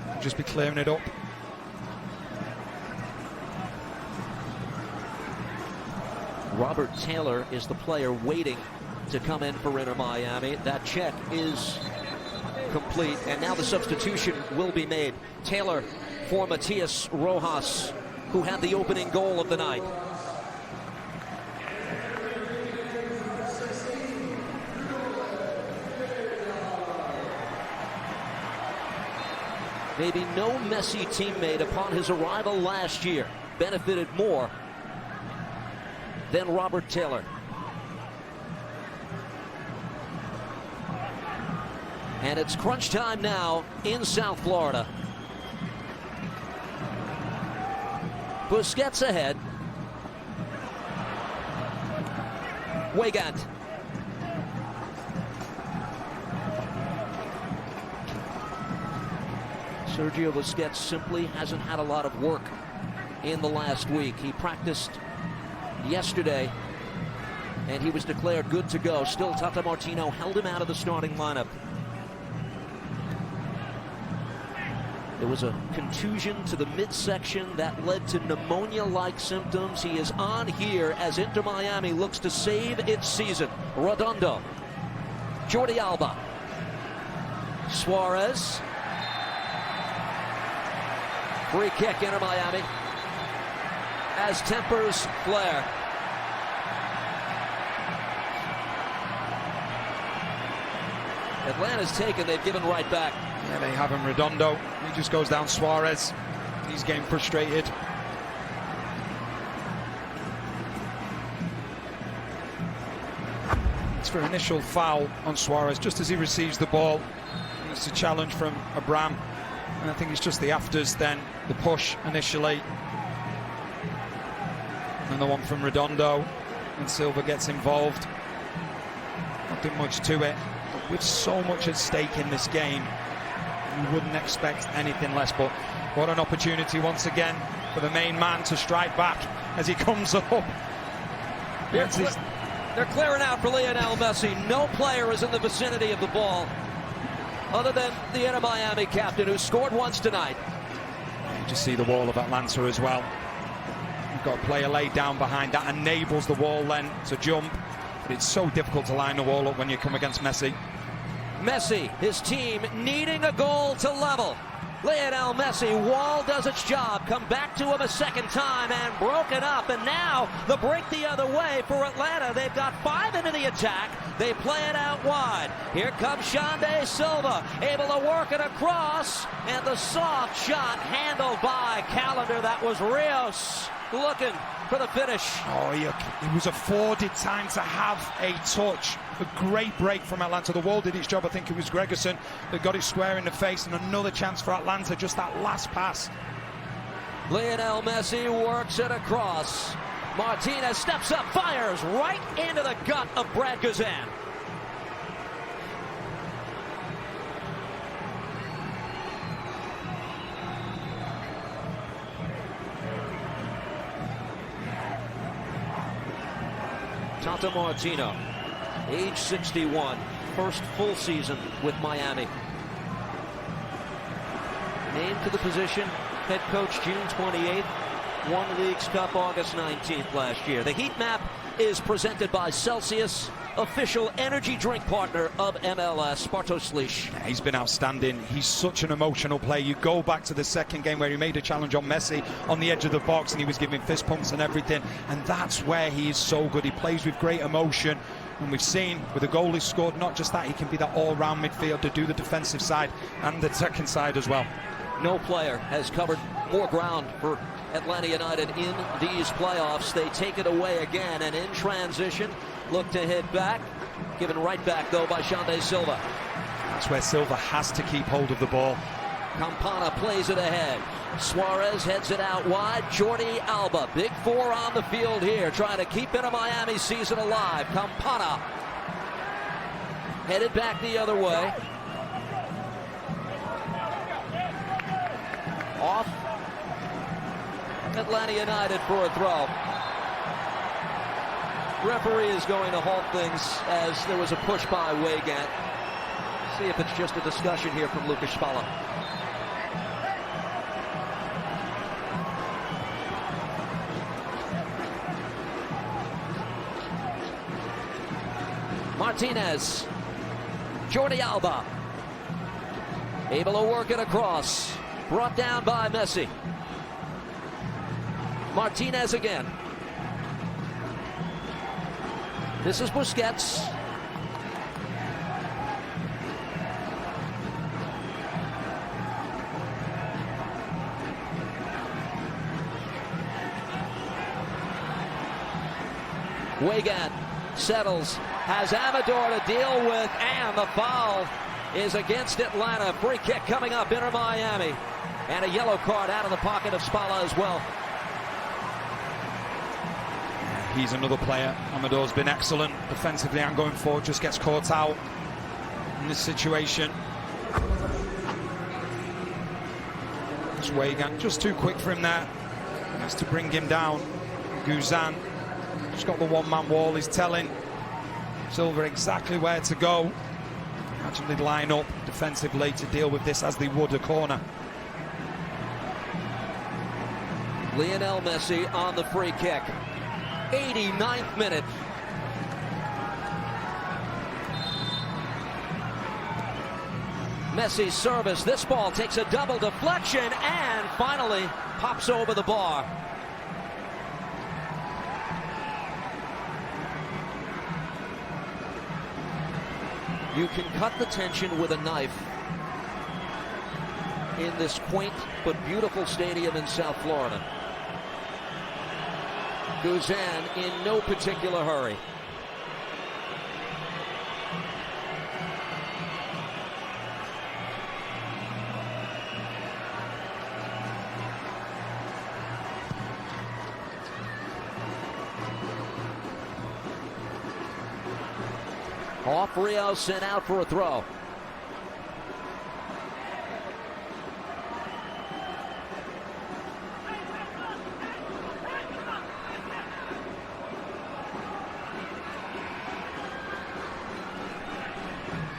They'll just be clearing it up. Robert Taylor is the player waiting to come in for Inter Miami. That check is complete, and now the substitution will be made. Taylor for Matias Rojas, who had the opening goal of the night. Maybe no Messi teammate upon his arrival last year benefited more than Robert Taylor. And it's crunch time now in South Florida. Busquets ahead. Weigand. Sergio Busquets simply hasn't had a lot of work in the last week. He practiced yesterday, and he was declared good to go. Still, Tata Martino held him out of the starting lineup. There was a contusion to the midsection that led to pneumonia-like symptoms. He is on here as Inter Miami looks to save its season. Redondo. Jordi Alba. Suarez. Free kick, Inter Miami, as tempers flare. Atlanta's taken, they've given right back. Yeah, they have him. Redondo, he just goes down. Suarez, he's getting frustrated. It's for initial foul on Suarez just as he receives the ball. And it's a challenge from Abram, and I think it's just the afters, then the push initially, and the one from Redondo, and Silva gets involved. Not doing much to it, but with so much at stake in this game, you wouldn't expect anything less. But what an opportunity once again for the main man to strike back as he comes up. They're clearing out for Lionel Messi. No player is in the vicinity of the ball other than the Inter Miami captain, who scored once tonight. You just see the wall of Atlanta as well. You've got a player laid down behind that, enables the wall then to jump. But it's so difficult to line the wall up when you come against Messi. Messi, his team needing a goal to level. Lionel Messi, wall does its job. Come back to him a second time and broken up. And now the break the other way for Atlanta. They've got 5 into the attack. They play it out wide. Here comes Xande Silva, able to work it across. And the soft shot handled by Callender. That was Rios looking for the finish. Oh, he was afforded time to have a touch. A great break from Atlanta. The wall did its job. I think it was Gregerson that got it square in the face, and another chance for Atlanta. Just that last pass. Lionel Messi works it across. Martinez steps up, fires right into the gut of Brad Guzan. Tata Martino, age 61, first full season with Miami. Named to the position, head coach June 28th, won Leagues Cup August 19th last year. The heat map is presented by Celsius. official energy drink partner of MLS, Bartosz Slisz. Yeah, he's been outstanding. He's such an emotional player. You go back to the second game where he made a challenge on Messi on the edge of the box and he was giving fist pumps and everything, and that's where he is so good. He plays with great emotion, and we've seen with the goal he scored, not just that, he can be that all-round midfielder, do the defensive side and the second side as well. No player has covered more ground for Atlanta United in these playoffs. They take it away again, and in transition, look to hit back. Given right back, though, by Xande Silva. That's where Silva has to keep hold of the ball. Campana plays it ahead. Suarez heads it out wide. Jordi Alba, big four on the field here, trying to keep Inter Miami's season alive. Campana headed back the other way. Off Atlanta United for a throw. Referee is going to halt things as there was a push by Weigand. See if it's just a discussion here from Lucas Spalla. Martinez. Jordi Alba. Able to work it across. Brought down by Messi. Martinez again. This is Busquets. Weigand settles, has Amador to deal with, and the foul is against Atlanta. Free kick coming up, Inter Miami. And a yellow card out of the pocket of Spalla as well. He's another player. Amador's been excellent defensively and going forward, just gets caught out in this situation. It's Weigand, just too quick for him there. He has to bring him down. Guzan just got the one-man wall. He's telling Silva exactly where to go. Imagine they'd line up defensively to deal with this as they would a corner. Lionel Messi on the free kick. 89th minute. Messi's service. This ball takes a double deflection and finally pops over the bar. You can cut the tension with a knife in this quaint but beautiful stadium in South Florida. Guzan in no particular hurry. Off Rio, sent out for a throw.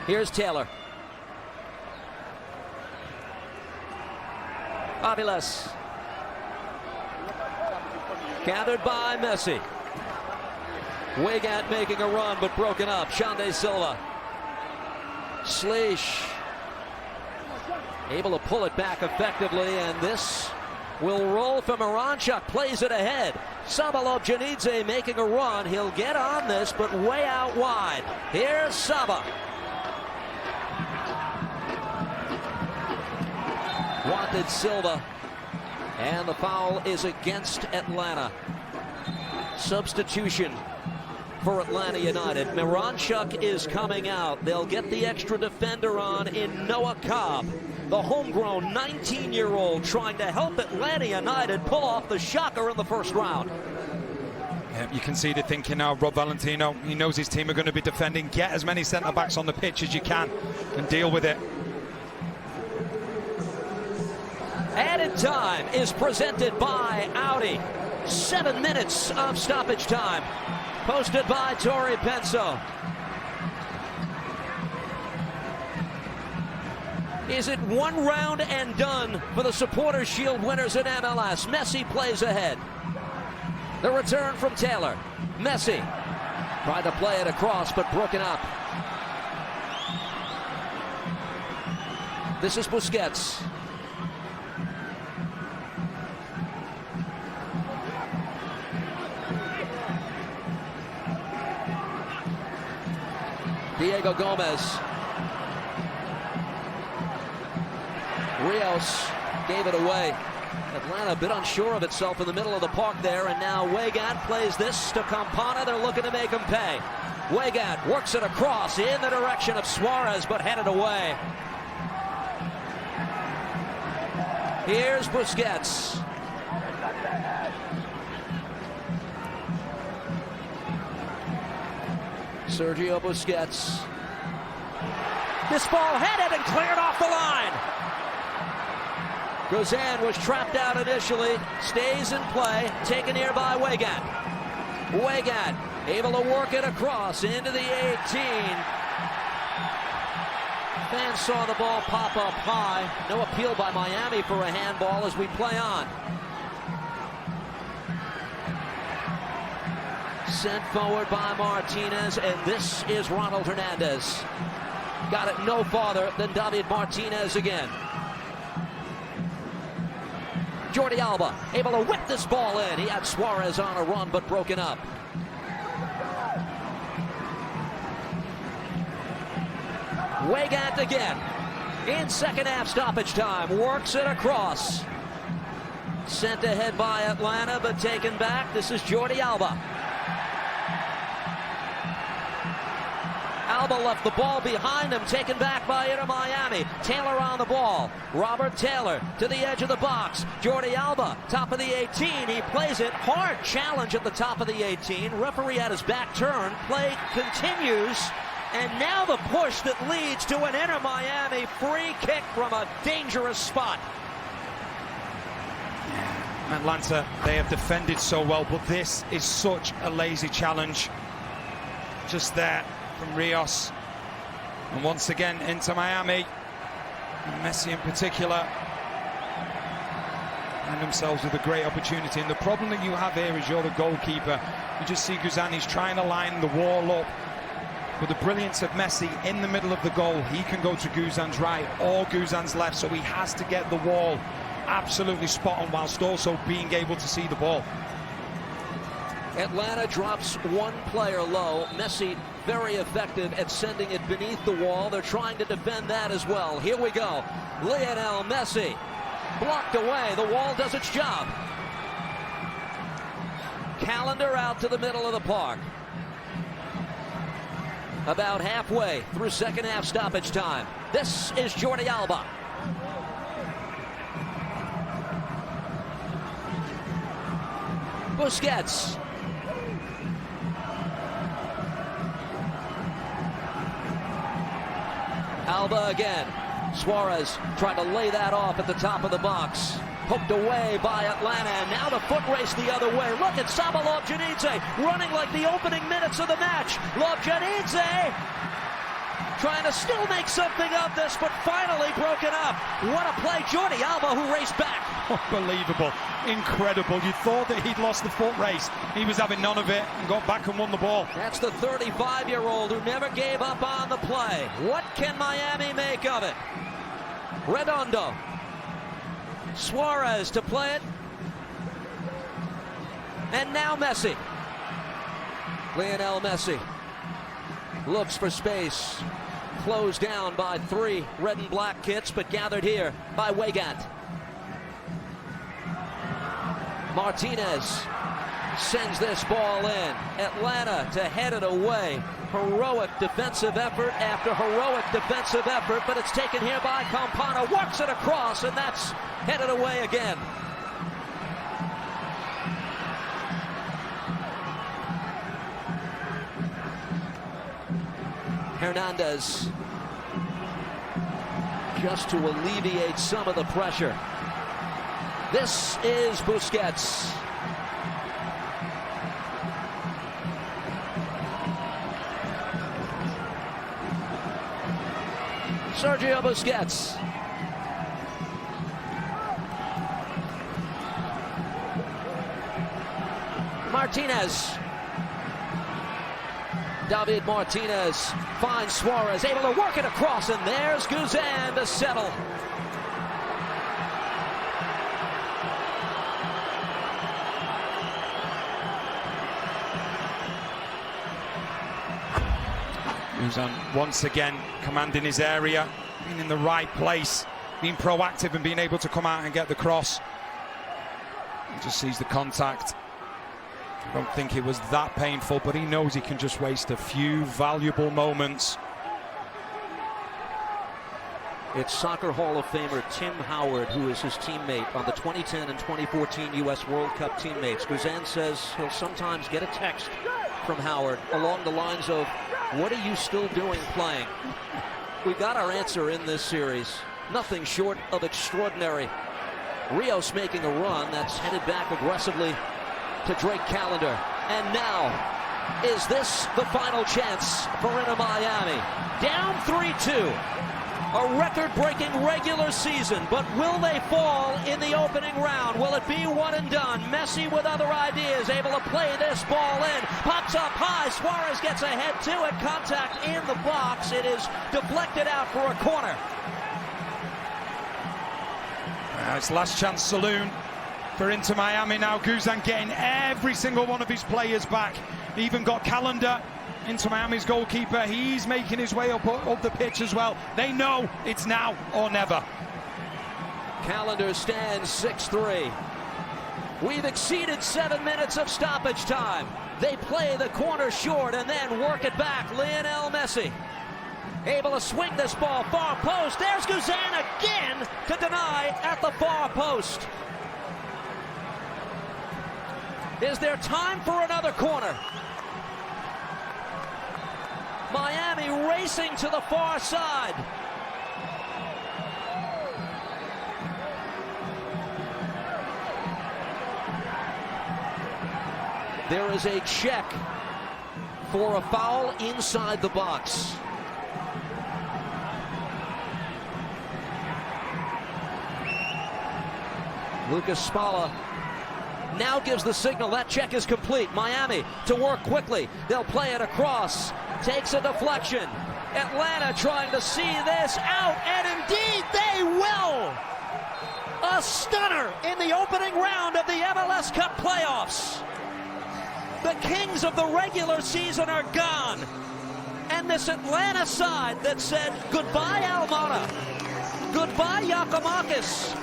Here's Taylor. Aviles. Gathered by Messi. Weigand making a run but broken up. Xande Silva. Slisz able to pull it back effectively, and this will roll for Miranchuk. Plays it ahead. Saba Lobjanidze making a run. He'll get on this, but way out wide. Here's Saba. Wanted Silva, and the foul is against Atlanta. Substitution for Atlanta United. Miranchuk is coming out. They'll get the extra defender on in Noah Cobb, the homegrown 19-year-old trying to help Atlanta United pull off the shocker in the first round. Yeah, you can see the thinking now. Rob Valentino, he knows his team are going to be defending. Get as many centre-backs on the pitch as you can and deal with it. Added time is presented by Audi. 7 minutes of stoppage time. Posted by Tori Penso. Is it one round and done for the Supporters Shield winners in MLS? Messi plays ahead. The return from Taylor. Messi Tried to play it across, but broken up. This is Busquets. Diego Gomez. Rios gave it away. Atlanta a bit unsure of itself in the middle of the park there, and now Weigand plays this to Campana. They're looking to make him pay. Weigand works it across in the direction of Suarez, but headed away. Here's Busquets. Sergio Busquets. This ball headed and cleared off the line. Gozan was trapped out initially, stays in play, taken here by Weigand. Weigand able to work it across into the 18. Fans saw the ball pop up high. No appeal by Miami for a handball as we play on. Sent forward by Martinez, and this is Ronald Hernandez. Got it no farther than David Martinez again. Jordi Alba able to whip this ball in. He had Suarez on a run, but broken up. Weigand again. In second half stoppage time. Works it across. Sent ahead by Atlanta, but taken back. This is Jordi Alba. Alba left the ball behind him, taken back by Inter Miami. Taylor on the ball. Robert Taylor to the edge of the box. Jordi Alba, top of the 18. He plays it. Hard challenge at the top of the 18. Referee had his back turn. Play continues. And now the push that leads to an Inter Miami free kick from a dangerous spot. Atlanta, they have defended so well, but this is such a lazy challenge. Just there from Rios. And once again, Inter Miami, Messi in particular, find themselves with a great opportunity. And the problem that you have here is you're the goalkeeper. You just see Guzani's trying to line the wall up. With the brilliance of Messi in the middle of the goal, he can go to Guzan's right or Guzan's left, so he has to get the wall absolutely spot on whilst also being able to see the ball. Atlanta drops one player low. Messi very effective at sending it beneath the wall. They're trying to defend that as well. Here we go. Lionel Messi blocked away. The wall does its job. Calendar out to the middle of the park. About halfway through second half stoppage time. This is Jordi Alba. Busquets. Alba again. Suarez trying to lay that off at the top of the box. Poked away by Atlanta, and now the foot race the other way. Look at Saba Lobjanidze running like the opening minutes of the match. Lobjanidze trying to still make something of this, but finally broken up. What a play. Jordi Alba who raced back. Unbelievable. Incredible. You thought that he'd lost the foot race. He was having none of it and got back and won the ball. That's the 35-year-old who never gave up on the play. What can Miami make of it? Redondo. Suarez to play it. And now Messi. Lionel Messi looks for space. Closed down by three red and black kits, but gathered here by Weigand. Martinez sends this ball in. Atlanta to head it away. Heroic defensive effort after heroic defensive effort, but it's taken here by Campana. Works it across, and that's headed away again. Hernandez, just to alleviate some of the pressure. This is Busquets. Sergio Busquets. Martinez. David Martinez finds Suarez, able to work it across, and there's Guzan to settle. Guzan once again commanding his area, being in the right place, being proactive and being able to come out and get the cross. He just sees the contact. I don't think it was that painful, but he knows he can just waste a few valuable moments. It's Soccer Hall of Famer Tim Howard, who is his teammate on the 2010 and 2014 U.S. World Cup teammates. Guzan says he'll sometimes get a text from Howard along the lines of, "What are you still doing playing?" We got our answer in this series. Nothing short of extraordinary. Rios making a run that's headed back aggressively to Drake Callender. And now, is this the final chance for Inter Miami? Down 3-2. A record-breaking regular season, but will they fall in the opening round? Will it be one and done? Messi with other ideas, able to play this ball in. Pops up high, Suarez gets ahead to it. Contact in the box. It is deflected out for a corner. It's last chance saloon for Inter Miami now. Guzan getting every single one of his players back. He even got Callender, Inter Miami's goalkeeper. He's making his way up the pitch as well. They know it's now or never. Callender stands 6-3. We've exceeded 7 minutes of stoppage time. They play the corner short and then work it back. Lionel Messi able to swing this ball far post. There's Guzan again to deny at the far post. Is there time for another corner? Miami racing to the far side. There is a check for a foul inside the box. Lucas Spalla now gives the signal. That check is complete. Miami to work quickly. They'll play it across. Takes a deflection. Atlanta trying to see this out, and indeed they will. A stunner in the opening round of the MLS Cup playoffs. The kings of the regular season are gone. And this Atlanta side that said goodbye Almada, goodbye Giacomakis,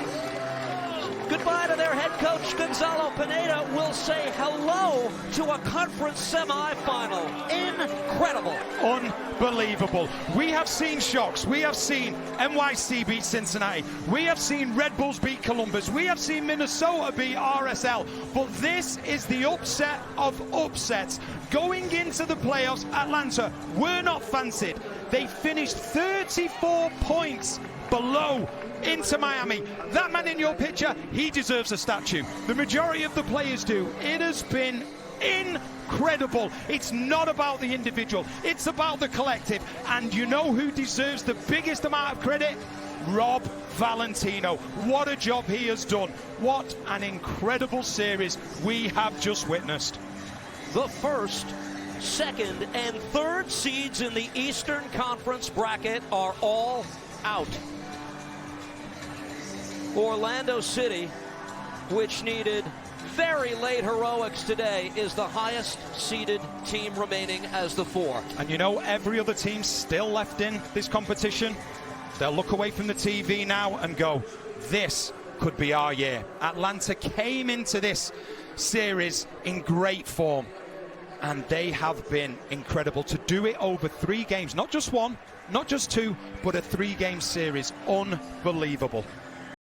goodbye to their head coach Gonzalo Pineda, will say hello to a conference semifinal. Incredible. Unbelievable. We have seen shocks. We have seen NYC beat Cincinnati. We have seen Red Bulls beat Columbus. We have seen Minnesota beat RSL. But this is the upset of upsets. Going into the playoffs, Atlanta were not fancied. They finished 34 points below Inter Miami. That man in your picture, he deserves a statue. The majority of the players do. It has been incredible. It's not about the individual, it's about the collective. And you know who deserves the biggest amount of credit? Rob Valentino. What a job he has done. What an incredible series we have just witnessed. The first, second, and third seeds in the Eastern Conference bracket are all out. Orlando City, which needed very late heroics today, is the highest seeded team remaining as the 4. And you know, every other team still left in this competition, they'll look away from the TV now and go, this could be our year. Atlanta came into this series in great form, and they have been incredible. To do it over 3 games, not just one, not just 2, but a 3-game series, unbelievable.